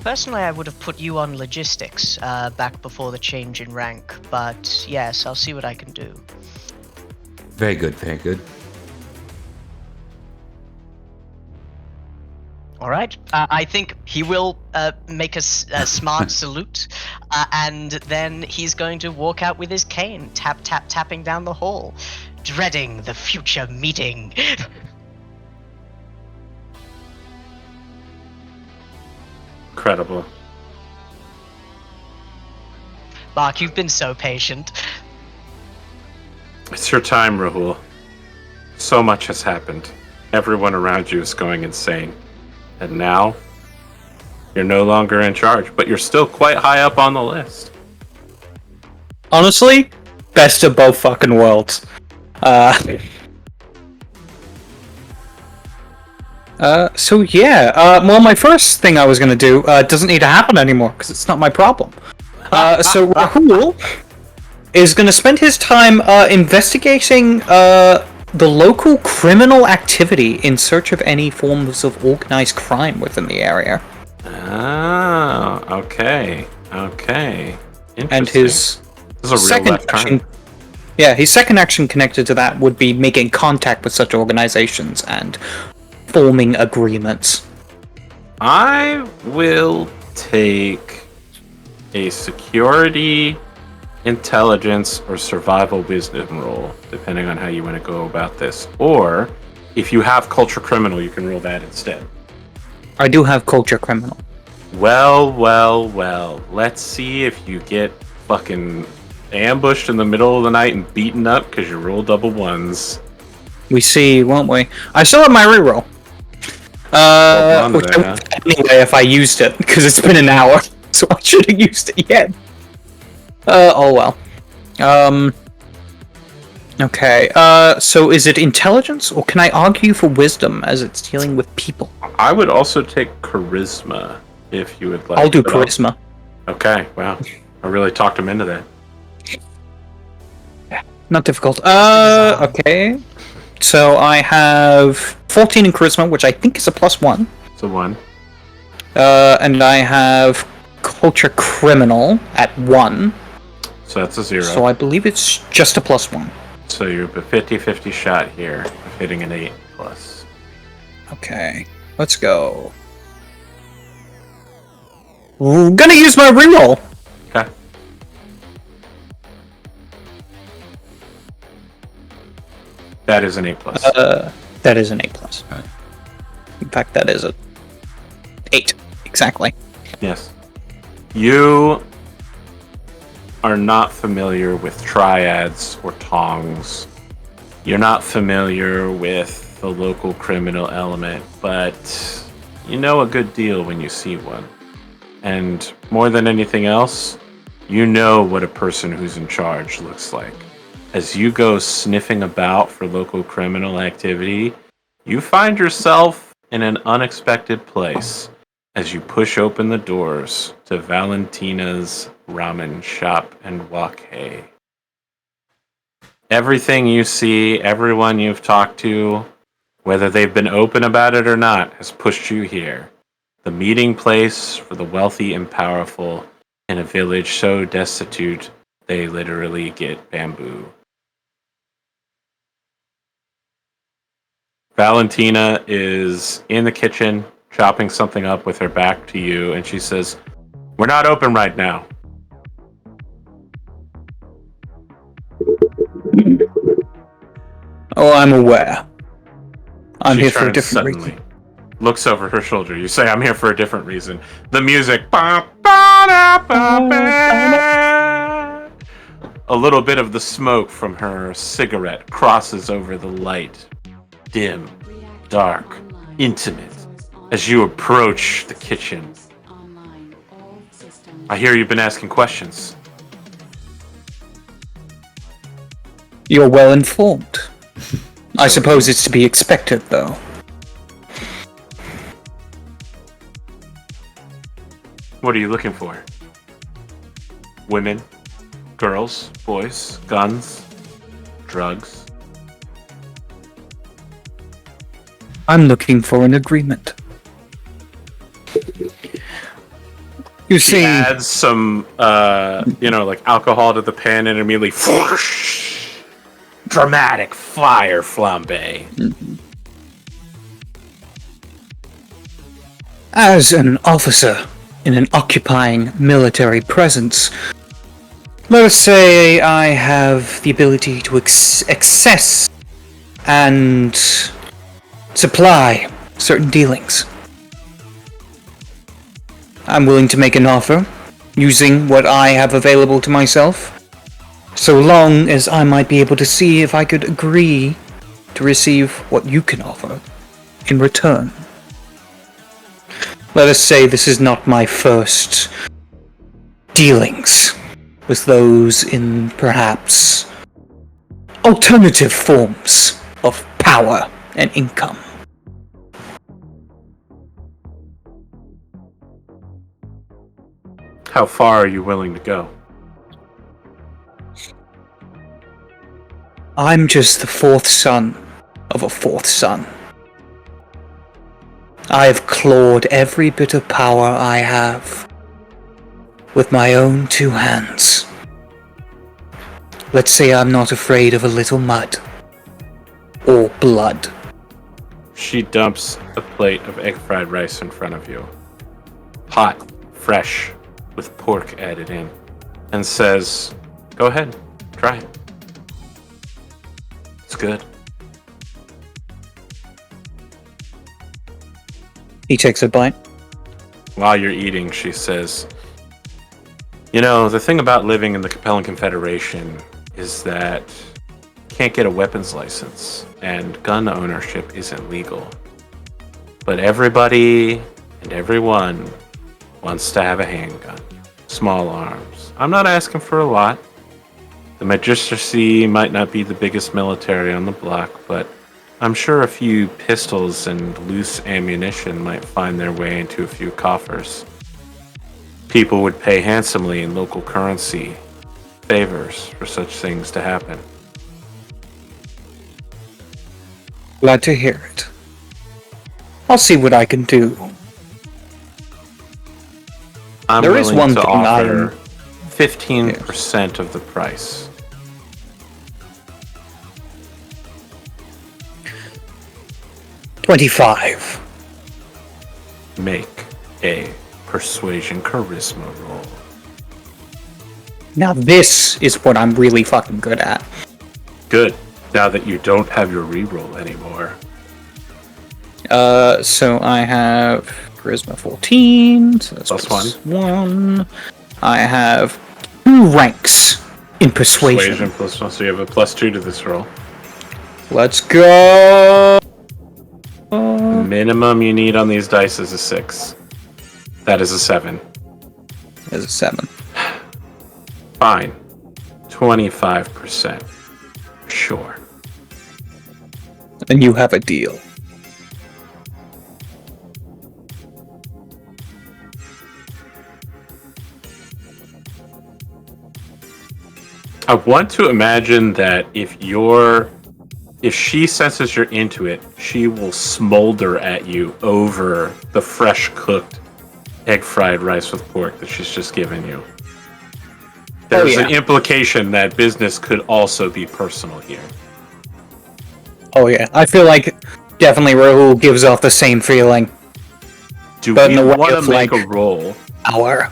Personally, I would have put you on logistics back before the change in rank, but yes, I'll see what I can do. Very good, very good. All right. I think he will make a smart salute, and then he's going to walk out with his cane, tapping down the hall, dreading the future meeting. Incredible. Mark, you've been so patient. It's your time, Rahul. So much has happened. Everyone around you is going insane. And now, you're no longer in charge, but you're still quite high up on the list. Honestly, best of both fucking worlds. So yeah, well, my first thing I was gonna do doesn't need to happen anymore because it's not my problem. So Rahul is gonna spend his time investigating the local criminal activity in search of any forms of organized crime within the area. Ah, okay. Interesting. And his This is a real second left turn. action, yeah, his second action connected to that would be making contact with such organizations and forming agreements. I will take a security, intelligence, or survival wisdom roll, depending on how you want to go about this. Or, if you have culture criminal, you can roll that instead. I do have culture criminal. Well. Let's see if you get fucking ambushed in the middle of the night and beaten up because you rolled double ones. We see, won't we? I still have my reroll. Which I would have anyway if I used it, because it's been an hour, so I should have used it yet. Oh well. Okay, so is it intelligence, or can I argue for wisdom as it's dealing with people? I would also take charisma if you would like. I'll do charisma. Okay, wow. I really talked him into that. Not difficult. Okay. So I have 14 in charisma, which I think is a +1. So 1. And I have culture criminal at 1. So that's a 0. So I believe it's just a +1. So you're a 50-50 shot here of hitting an 8 plus. Okay, let's go. We're gonna use my reroll. Okay. That is an 8 plus. That is an 8 plus. Right. In fact, that is a 8 exactly. Yes. You are not familiar with triads or tongs. You're not familiar with the local criminal element, but you know a good deal when you see one. And more than anything else, you know what a person who's in charge looks like. As you go sniffing about for local criminal activity, you find yourself in an unexpected place as you push open the doors to Valentina's ramen shop and wok. Everything you see, everyone you've talked to, whether they've been open about it or not, has pushed you here. The meeting place for the wealthy and powerful in a village so destitute they literally get bamboo. Valentina is in the kitchen chopping something up with her back to you, and she says, "We're not open right now." Oh, I'm aware. I'm She here for a turns different suddenly, reason. looks over her shoulder. You say, I'm here for a different reason. The music. Ba, ba, da, ba, ba. A little bit of the smoke from her cigarette crosses over the light. Dim, dark, intimate. As you approach the kitchen, I hear you've been asking questions. You're well informed. I suppose it's to be expected, though. What are you looking for? Women? Girls? Boys? Guns? Drugs? I'm looking for an agreement. You She see, adds some, like alcohol to the pan and immediately whoosh, dramatic fire flambe. as an officer in an occupying military presence, let us say I have the ability to access and supply certain dealings. I'm willing to make an offer using what I have available to myself, so long as I might be able to see if I could agree to receive what you can offer in return. Let us say this is not my first dealings with those in perhaps alternative forms of power and income. How far are you willing to go? I'm just the fourth son of a fourth son. I have clawed every bit of power I have with my own two hands. Let's say I'm not afraid of a little mud or blood. She dumps a plate of egg fried rice in front of you. Hot, fresh, with pork added in. And says, go ahead, try it. It's good. He takes a bite. While you're eating, she says, you know, the thing about living in the Capellan Confederation is that you can't get a weapons license, and gun ownership isn't legal. But everybody and everyone wants to have a handgun. Small arms. I'm not asking for a lot. The Magistracy might not be the biggest military on the block, but I'm sure a few pistols and loose ammunition might find their way into a few coffers. People would pay handsomely in local currency, favors for such things to happen. Glad to hear it. I'll see what I can do. I'm There is willing one to thing I offer am- 15% of the price. $25. Make a persuasion charisma roll. Now this is what I'm really fucking good at. Good. Now that you don't have your reroll anymore. So I have charisma 14, so that's Plus one. I have 2 ranks in persuasion. Plus one, so you have a +2 to this roll. Let's go. Minimum you need on these dice is a 6. That is a 7. There's a 7. Fine. 25%. Sure. And you have a deal. I want to imagine that if she senses you're into it, she will smolder at you over the fresh cooked egg fried rice with pork that she's just given you. There's an implication that business could also be personal here. Oh yeah, I feel like definitely Rahul gives off the same feeling. Do But we in the way want to of, make like, a roll? Our.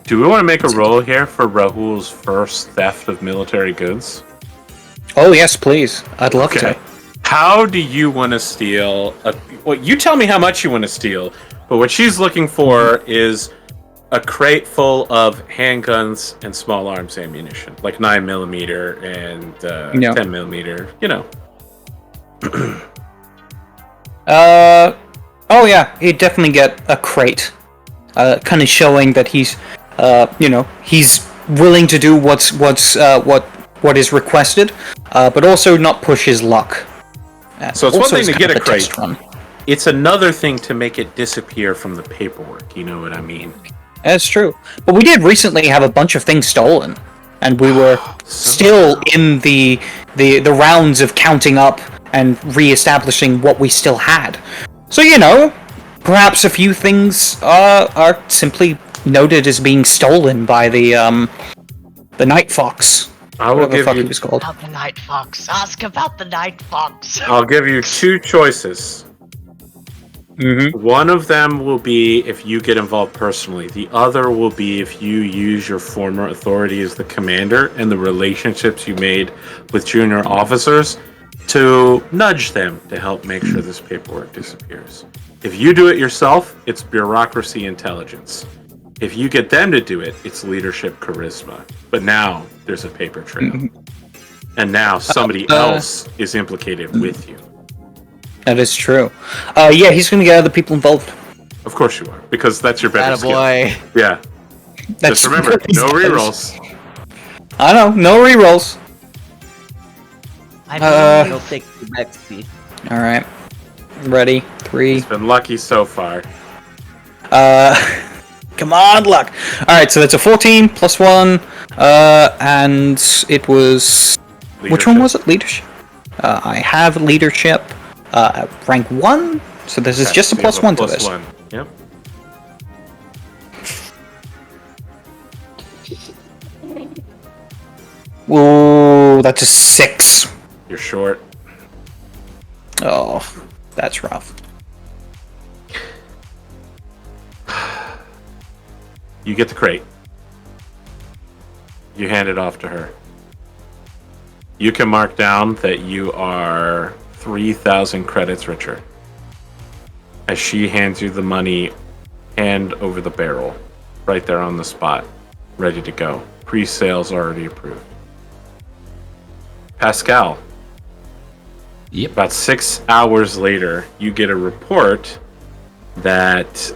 Do we want to make a roll here for Rahul's first theft of military goods? Oh yes, please. I'd love to. How do you want to steal? Well, you tell me how much you want to steal. But what she's looking for is a crate full of handguns and small arms ammunition, like 9mm and 10mm. You know. Oh yeah, he'd definitely get a crate. Kind of showing that he's, he's willing to do what is requested, but also not push his luck. So it's one thing to get a crate. test run. It's another thing to make it disappear from the paperwork. You know what I mean? That's true. But we did recently have a bunch of things stolen, and we were still in the rounds of counting up and re-establishing what we still had. So perhaps a few things are simply noted as being stolen by the Night Fox. I will give you. Was called. About the Night Fox. Ask about the Night Fox. I'll give you two choices. Mm-hmm. One of them will be if you get involved personally. The other will be if you use your former authority as the commander and the relationships you made with junior officers to nudge them to help make sure this paperwork disappears. If you do it yourself, it's bureaucracy intelligence. If you get them to do it, it's leadership charisma. But now there's a paper trail. And now somebody else is implicated with you. That is true. Yeah, he's going to get other people involved. Of course you are, because that's your better skill. Attaboy. Yeah. That's Just remember, no rerolls. I know, no rerolls. I Take the next seat. All right, ready? 3. It's been lucky so far. Come on, luck. All right, so that's a 14 plus 1, and it was which one was it? Leadership. I have leadership. Rank 1, so this is just a plus 1 to this. One. Yep. Ooh, that's a 6. You're short. Oh, that's rough. You get the crate. You hand it off to her. You can mark down that you are 3,000 credits richer. As she hands you the money, hand over the barrel, right there on the spot, ready to go. Pre-sales already approved. Pascal. Yep. About 6 hours later, you get a report that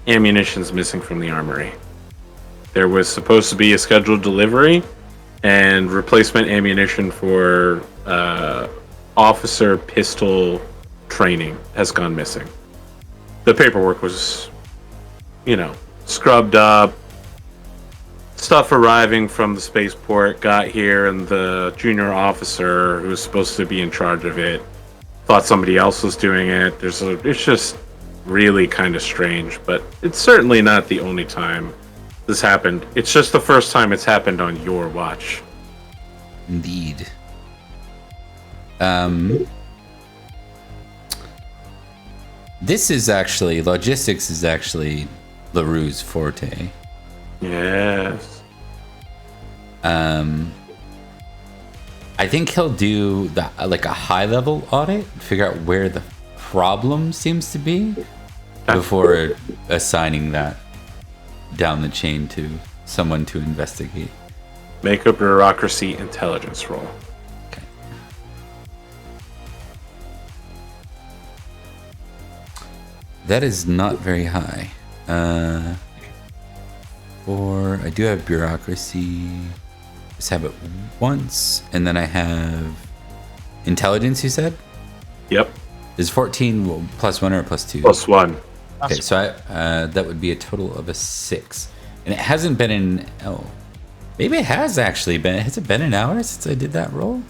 ammunition's missing from the armory. There was supposed to be a scheduled delivery and replacement ammunition for officer pistol training has gone missing. The paperwork was, scrubbed up. Stuff arriving from the spaceport got here, and the junior officer who was supposed to be in charge of it thought somebody else was doing it. It's just really kind of strange, but it's certainly not the only time this happened. It's just the first time it's happened on your watch. Indeed. This is actually, logistics is actually LaRue's forte. Yes. I think he'll do a high level audit, figure out where the problem seems to be before assigning that down the chain to someone to investigate. Make a bureaucracy intelligence roll. Okay. That is not very high. Or I do have bureaucracy. Just have it once, and then I have intelligence. You said? Yep. Is 14 plus 1 or plus 2? Plus 1. Okay, so that would be a total of a 6, and it hasn't been in. Oh, maybe it has actually been. Has it been an hour since I did that roll?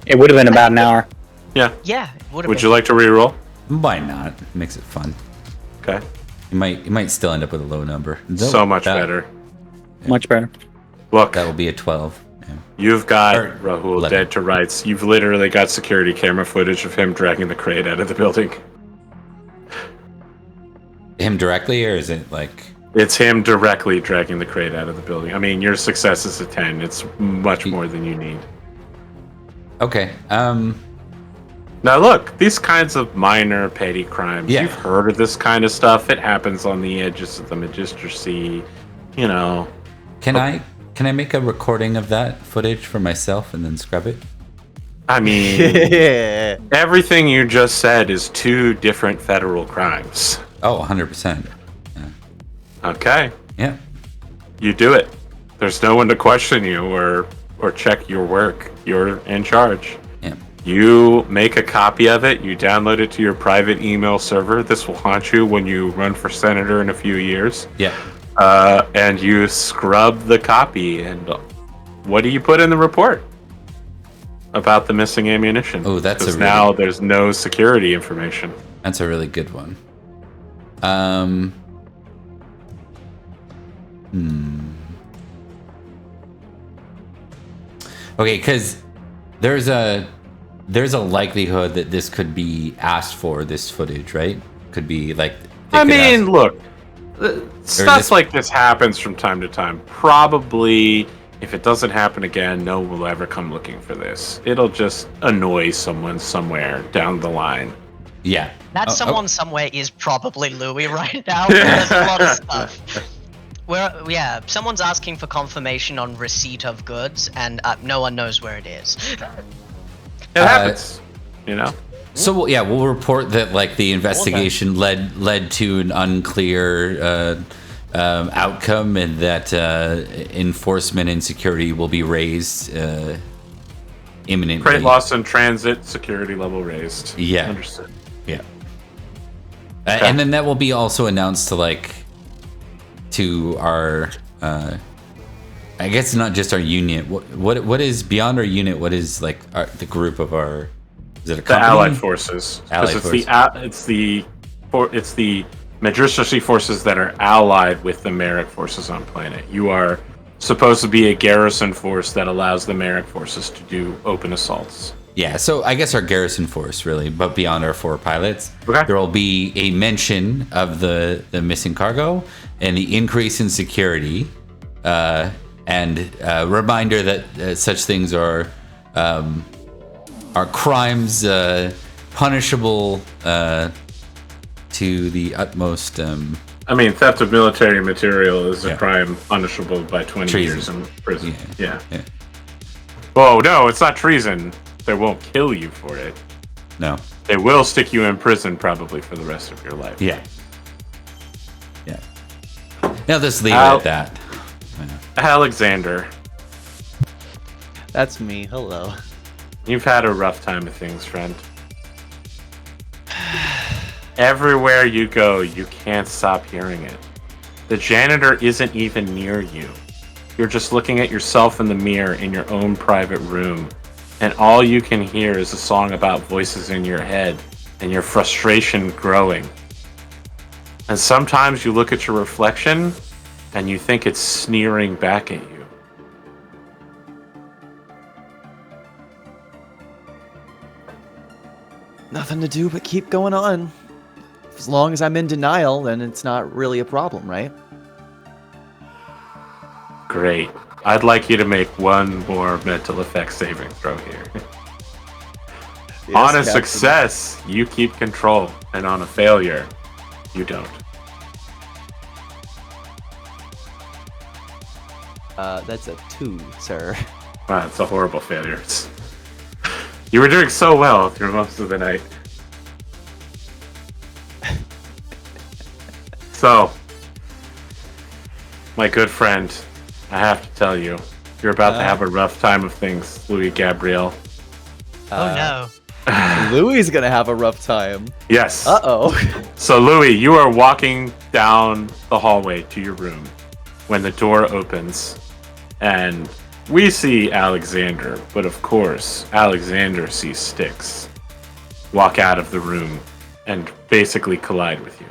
It would have been about an hour. Yeah. Yeah, it would have Would been. you like to re-roll? Why not? Makes it fun. Okay. You might still end up with a low number. So much better. Much better. Look, That will be a 12. Yeah. you've got Or Rahul 11. dead to rights. You've literally got security camera footage of him dragging the crate out of the building. Him directly, or is it like? It's him directly dragging the crate out of the building. I mean, your success is a 10. It's much more than you need. Okay. Now look, these kinds of minor petty crimes, Yeah. you've heard of this kind of stuff. It happens on the edges of the Magistracy, you know. Can I make a recording of that footage for myself and then scrub it? I mean, everything you just said is 2 different federal crimes. Oh, 100%. Okay, Yeah. you do it. There's no one to question you or check your work. You're in charge. Yeah. You make a copy of it, you download it to your private email server. This will haunt you when you run for senator in a few years. Yeah. And you scrub the copy. And what do you put in the report about the missing ammunition? Oh, that's a because really- now there's no security information. That's a really good one. Okay, because there's a likelihood that this could be asked for, this footage, right? Could be like. I mean, ask- look, stuff this- like this happens from time to time. Probably, if it doesn't happen again, no one will ever come looking for this. It'll just annoy someone somewhere down the line. Yeah. That Oh, someone somewhere is probably Louis right now. There's a lot of stuff. Yeah, someone's asking for confirmation on receipt of goods, and no one knows where it is. It happens, you know. So yeah, we'll report that like the investigation led to an unclear outcome, and that enforcement and security will be raised imminently. Crate loss in transit, security level raised. Yeah. Understood. Yeah. And then that will be also announced to our I guess not just our unit. What is beyond our unit? What is like the group of our? Is it a The company? Allied forces. Allied Because it's the Magistracy forces that are allied with the Merrick forces on planet. You are supposed to be a garrison force that allows the Merrick forces to do open assaults. Yeah, so I guess our garrison force, really, but beyond our 4 pilots, Okay. there will be a mention of the missing cargo and the increase in security, and a reminder that such things are crimes punishable to the utmost. I mean, theft of military material is a Yeah. crime punishable by 20 Treason. years in prison. Yeah. Yeah. Oh, no, it's not treason. They won't kill you for it. No. They will stick you in prison probably for the rest of your life. Yeah. Yeah. Now let's leave it Al- at that. Alexander, That's me. Hello. you've had a rough time of things, friend. Everywhere you go, you can't stop hearing it. The janitor isn't even near you. You're just looking at yourself in the mirror in your own private room, and all you can hear is a song about voices in your head and your frustration growing. And sometimes you look at your reflection and you think it's sneering back at you. Nothing to do but keep going on. As long as I'm in denial, then it's not really a problem, right? Great. I'd like you to make one more mental effect saving throw here. On a Captain. success, you keep control, and on a failure, you don't. That's a 2, sir. Wow, it's a horrible failure. You were doing so well through most of the night. So, my good friend, I have to tell you, you're about to have a rough time of things, Louis Gabriel. Oh no. Louis is gonna have a rough time. Yes. Uh-oh. So, Louis, you are walking down the hallway to your room when the door opens, and we see Alexander, but of course, Alexander sees Styx walk out of the room and basically collide with you.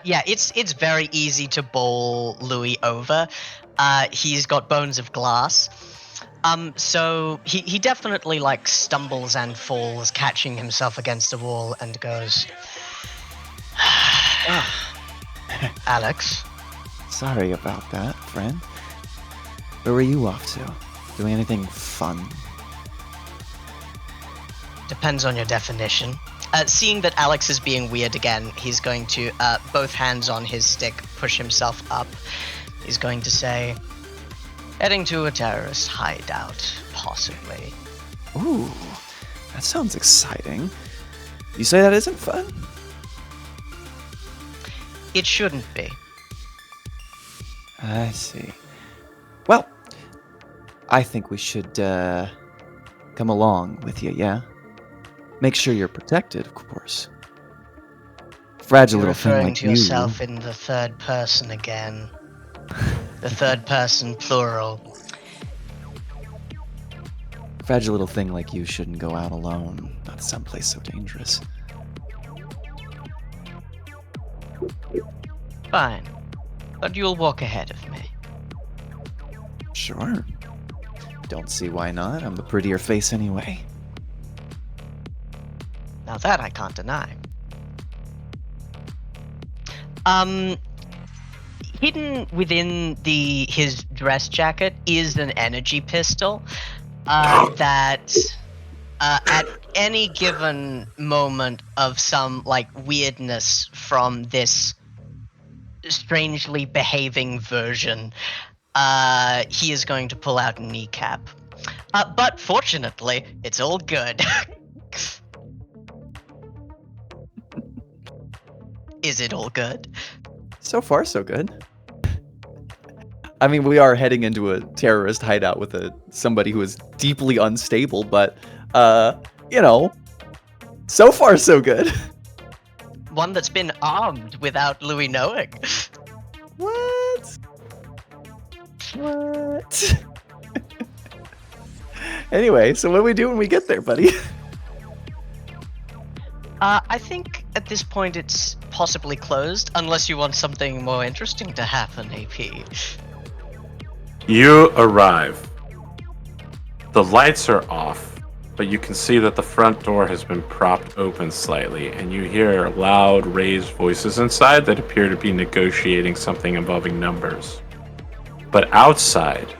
Yeah, it's very easy to bowl Louis over. He's got bones of glass. So he definitely like stumbles and falls, catching himself against a wall, and goes, Alex. Sorry about that, friend. Where were you off to? Doing anything fun? Depends on your definition. Seeing that Alex is being weird again, he's going to, both hands on his stick, push himself up. He's going to say, heading to a terrorist hideout, possibly. Ooh, that sounds exciting. You say that isn't fun? It shouldn't be. I see. Well, I think we should come along with you, yeah? Make sure you're protected, of course. Fragile You're little thing referring like to you. yourself in the third person again. The third person plural. Fragile little thing like you shouldn't go out alone, not someplace so dangerous. Fine. But you'll walk ahead of me. Sure. Don't see why not. I'm the prettier face anyway. Now that I can't deny. Hidden within his dress jacket is an energy pistol that at any given moment of some like weirdness from this strangely behaving version, he is going to pull out a kneecap. But fortunately, it's all good. Is it all good? So far, so good. I mean, we are heading into a terrorist hideout with somebody who is deeply unstable, but, so far, so good. One that's been armed without Louis knowing. What? What? Anyway, so what do we do when we get there, buddy? I think at this point it's possibly closed, unless you want something more interesting to happen, AP. You arrive. The lights are off, but you can see that the front door has been propped open slightly, and you hear loud, raised voices inside that appear to be negotiating something involving numbers. But outside,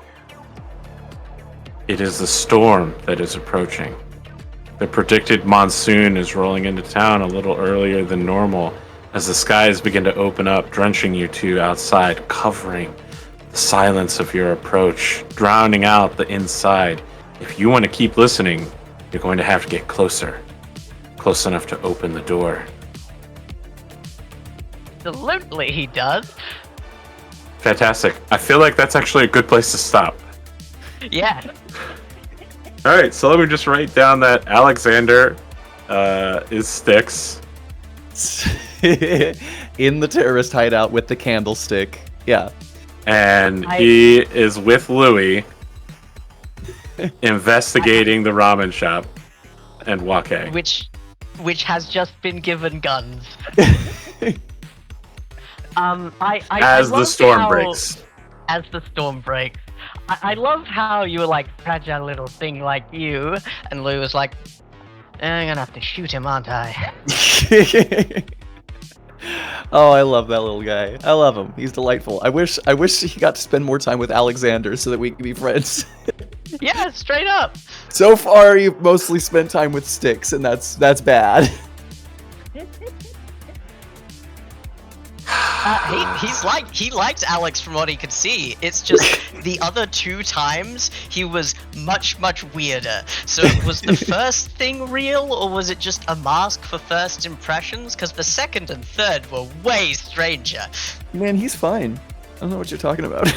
it is the storm that is approaching. The predicted monsoon is rolling into town a little earlier than normal as the skies begin to open up, drenching you two outside, covering the silence of your approach, drowning out the inside. If you want to keep listening, you're going to have to get closer. Close enough to open the door. Absolutely, he does. Fantastic. I feel like that's actually a good place to stop. Yeah. All right, so let me just write down that Alexander is Styx. In the terrorist hideout with the candlestick. Yeah. And he is with Louis investigating the ramen shop and Wake. Which has just been given guns. As the storm breaks. As the storm breaks. I love how you were like, fragile little thing like you, and Lou was like, I'm gonna have to shoot him, aren't I? Oh, I love that little guy. I love him. He's delightful. I wish he got to spend more time with Alexander so that we could be friends. Yeah, straight up. So far, you've mostly spent time with Styx, and that's bad. He liked Alex from what he could see. It's just the other two times he was much weirder. So was the first thing real, or was it just a mask for first impressions? Because the second and third were way stranger. Man, he's fine. I don't know what you're talking about.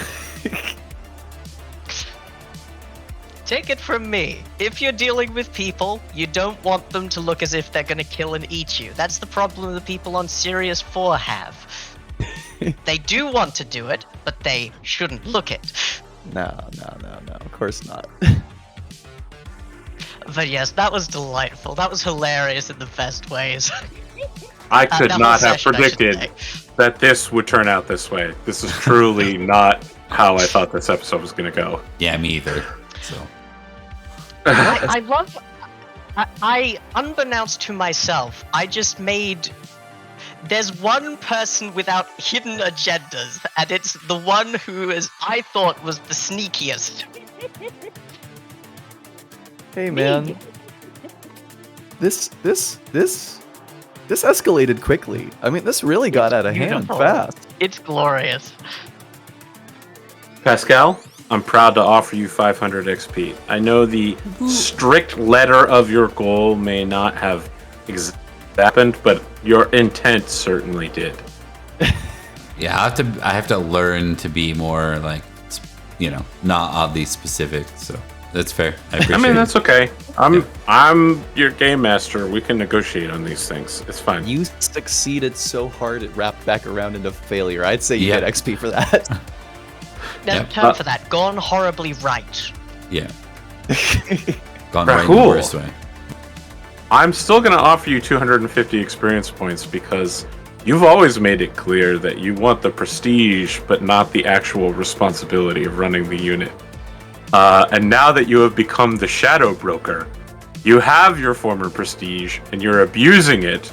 Take it from me. If you're dealing with people, you don't want them to look as if they're gonna kill and eat you. That's the problem the people on Sirius 4 have. They do want to do it, but they shouldn't look it. No, of course not. But yes, that was delightful. That was hilarious in the best ways. I could the not whole have session, I should predicted that this would turn out this way. This is truly not how I thought this episode was going to go. Yeah, me either. So I love... I, unbeknownst to myself, I just made... There's one person without hidden agendas, and it's the one who I thought was the sneakiest. Hey man, this escalated quickly. I mean, this really got out of hand beautiful. fast. It's glorious. Pascal, I'm proud to offer you 500 XP. I know the strict letter of your goal may not have happened, but your intent certainly did. Yeah, I have to learn to be more like, not oddly specific. So that's fair. I appreciate it. That's okay. I'm your game master. We can negotiate on these things. It's fine. You succeeded so hard it wrapped back around into failure. I'd say you Yeah. get XP for that. No Yep. term for that. Gone horribly right. Yeah. Gone right in Rahul. the worst way. I'm still going to offer you 250 experience points because you've always made it clear that you want the prestige, but not the actual responsibility of running the unit. And now that you have become the Shadow Broker, you have your former prestige, and you're abusing it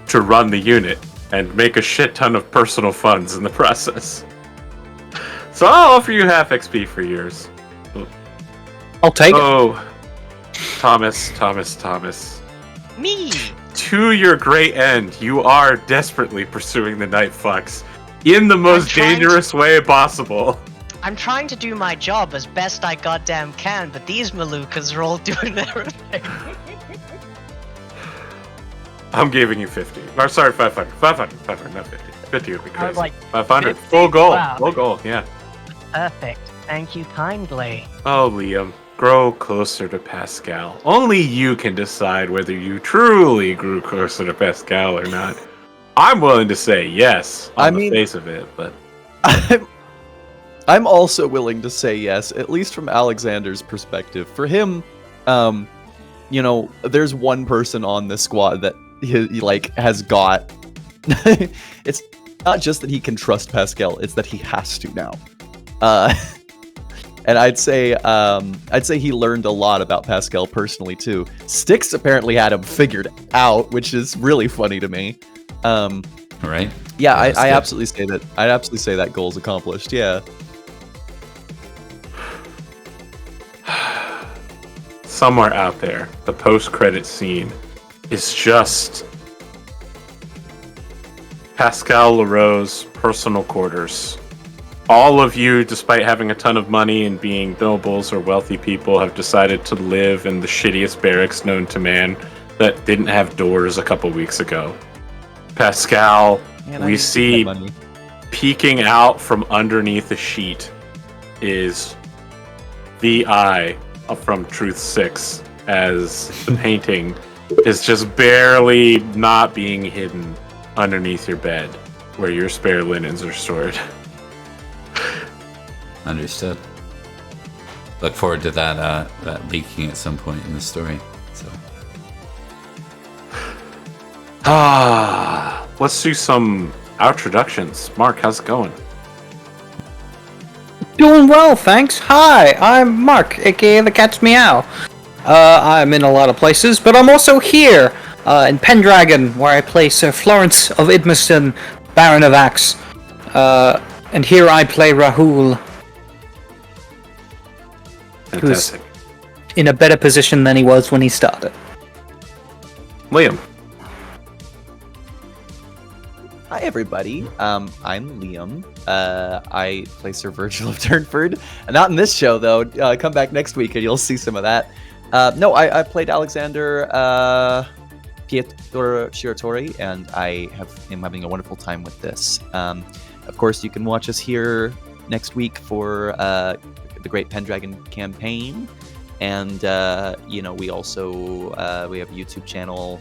to run the unit and make a shit ton of personal funds in the process. So I'll offer you half XP for yours. I'll take it. Oh, Thomas. Me! To your great end, you are desperately pursuing the Night Fox in the most trying dangerous way possible. I'm trying to do my job as best I goddamn can, but these Malukas are all doing their thing. I'm giving you 50. Or sorry, 500. 500, not 50. 50 would be I crazy. was like, 500. 50? Full goal. Wow. Full goal, yeah. Perfect. Thank you kindly. Oh, Liam, grow closer to Pascal. Only you can decide whether you truly grew closer to Pascal or not. I'm willing to say yes on the face of it, but I'm also willing to say yes, at least from Alexander's perspective. For him, there's one person on this squad that he has got. It's not just that he can trust Pascal; it's that he has to now. And I'd say he learned a lot about Pascal personally too. Styx apparently had him figured out, which is really funny to me. Right? Yeah, That's I'd good. absolutely say that goal's accomplished. Yeah. somewhere out there, the post-credit scene is just Pascal Leroux's personal quarters. All of you, despite having a ton of money and being nobles or wealthy people, have decided to live in the shittiest barracks known to man that didn't have doors a couple weeks ago. Pascal, Man, I we need see that money. peeking out from underneath the sheet is the eye from Truth 6, as the painting is just barely not being hidden underneath your bed where your spare linens are stored. Understood. Look forward to that leaking at some point in the story. So Let's do some introductions. Mark, how's it going? Doing well, thanks. Hi, I'm Mark, aka the Cat's Meow. I'm in a lot of places, but I'm also here, in Pendragon, where I play Sir Florence of Idmiston, Baron of Axe. And here I play Rahul, who's Fantastic. in a better position than he was when he started. Liam. Hi everybody, I'm Liam. I play Sir Virgil of Turnford. Not in this show though. Come back next week and you'll see some of that. No, I played Alexander Pietro Shiratori, and am having a wonderful time with this. Of course, you can watch us here next week for the Great Pendragon campaign, and we also we have a YouTube channel.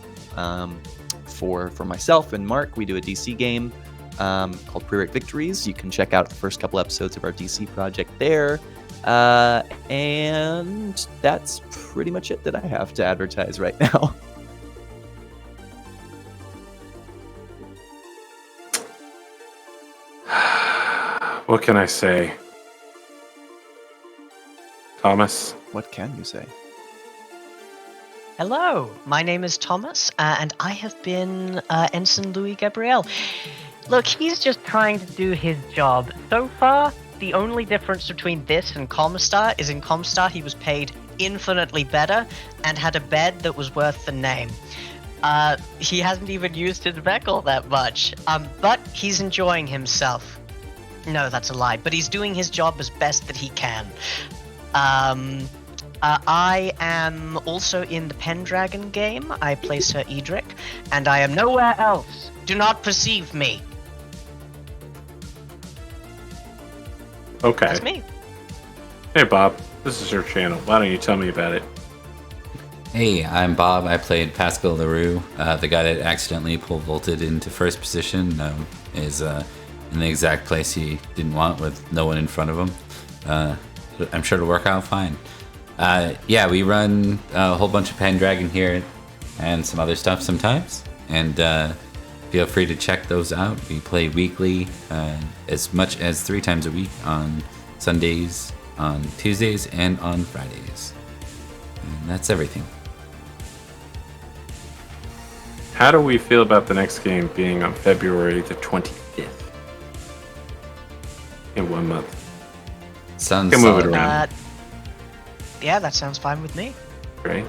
For myself and Mark, we do a DC game called Prereq Victories. You can check out the first couple episodes of our DC project there. And that's pretty much it that I have to advertise right now. What can I say? Thomas? What can you say? Hello, my name is Thomas, and I have been Ensign Louis Gabriel. Look, he's just trying to do his job. So far, the only difference between this and Comstar is in Comstar he was paid infinitely better and had a bed that was worth the name. He hasn't even used his mech all that much, but he's enjoying himself. No, that's a lie, but he's doing his job as best that he can. I am also in the Pendragon game. I play Sir Edric, and I am nowhere else. Do not perceive me. Okay. That's me. Hey, Bob. This is your channel. Why don't you tell me about it? Hey, I'm Bob. I played Pascal LaRue, the guy that accidentally pole vaulted into first position. Is in the exact place he didn't want with no one in front of him. I'm sure it'll work out fine. Yeah, we run a whole bunch of Pendragon here and some other stuff sometimes. And feel free to check those out. We play weekly, as much as 3 times a week on Sundays, on Tuesdays, and on Fridays. And that's everything. How do we feel about the next game being on February the 25th? In 1 month. Sounds Can move it solid. around. Yeah, that sounds fine with me. Great.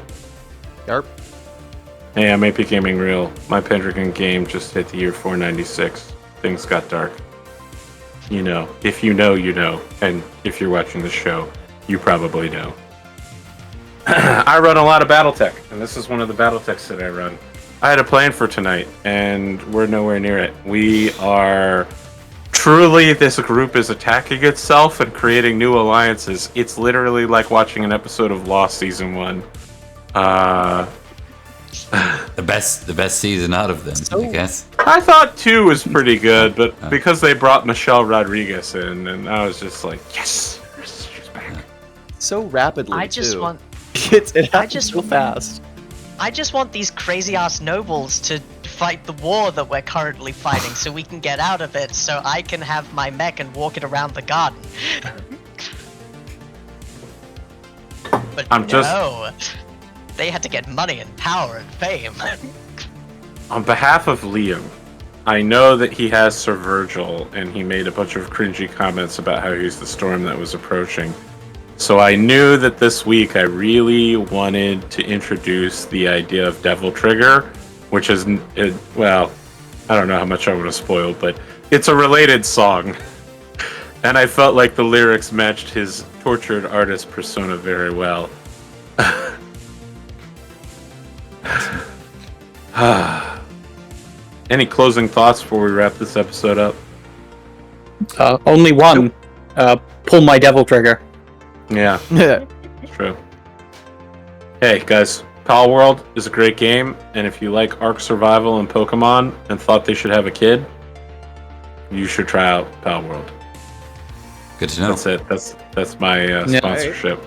Yarp. Hey, I'm AP Gaming Real. My Pendragon game just hit the year 496. Things got dark. You know. If you know, you know. And if you're watching the show, you probably know. I run a lot of Battletech, and this is one of the Battletechs that I run. I had a plan for tonight, and we're nowhere near it. We are... Truly, this group is attacking itself and creating new alliances. It's literally like watching an episode of Lost Season 1. The best season out of them, I guess. I thought 2 was pretty good, but because they brought Michelle Rodriguez in, and I was just like, yes, she's back. So rapidly, I just too. want It happens so fast. I just want these crazy ass nobles to fight the war that we're currently fighting so we can get out of it so I can have my mech and walk it around the garden. But no, they had to get money and power and fame. On behalf of Liam, I know that he has Sir Virgil, and he made a bunch of cringy comments about how he's the storm that was approaching. So I knew that this week I really wanted to introduce the idea of Devil Trigger, which is, well, I don't know how much I want to spoil, but it's a related song. And I felt like the lyrics matched his tortured artist persona very well. Any closing thoughts before we wrap this episode up? Only one. Pull my devil trigger. Yeah, Yeah. it's true. Hey, guys. Pal World is a great game, and if you like Ark Survival and Pokemon and thought they should have a kid, you should try out Pal World. Good to know. That's it. That's my sponsorship.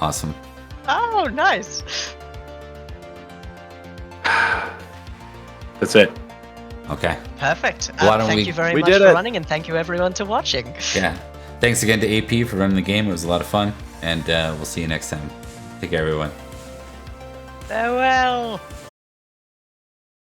Awesome. Oh, nice. That's it. Okay. Perfect. Why don't thank we- you very We much did for it. running, and thank you everyone to watching. Yeah. Thanks again to AP for running the game. It was a lot of fun, and we'll see you next time. Take care, everyone. Farewell.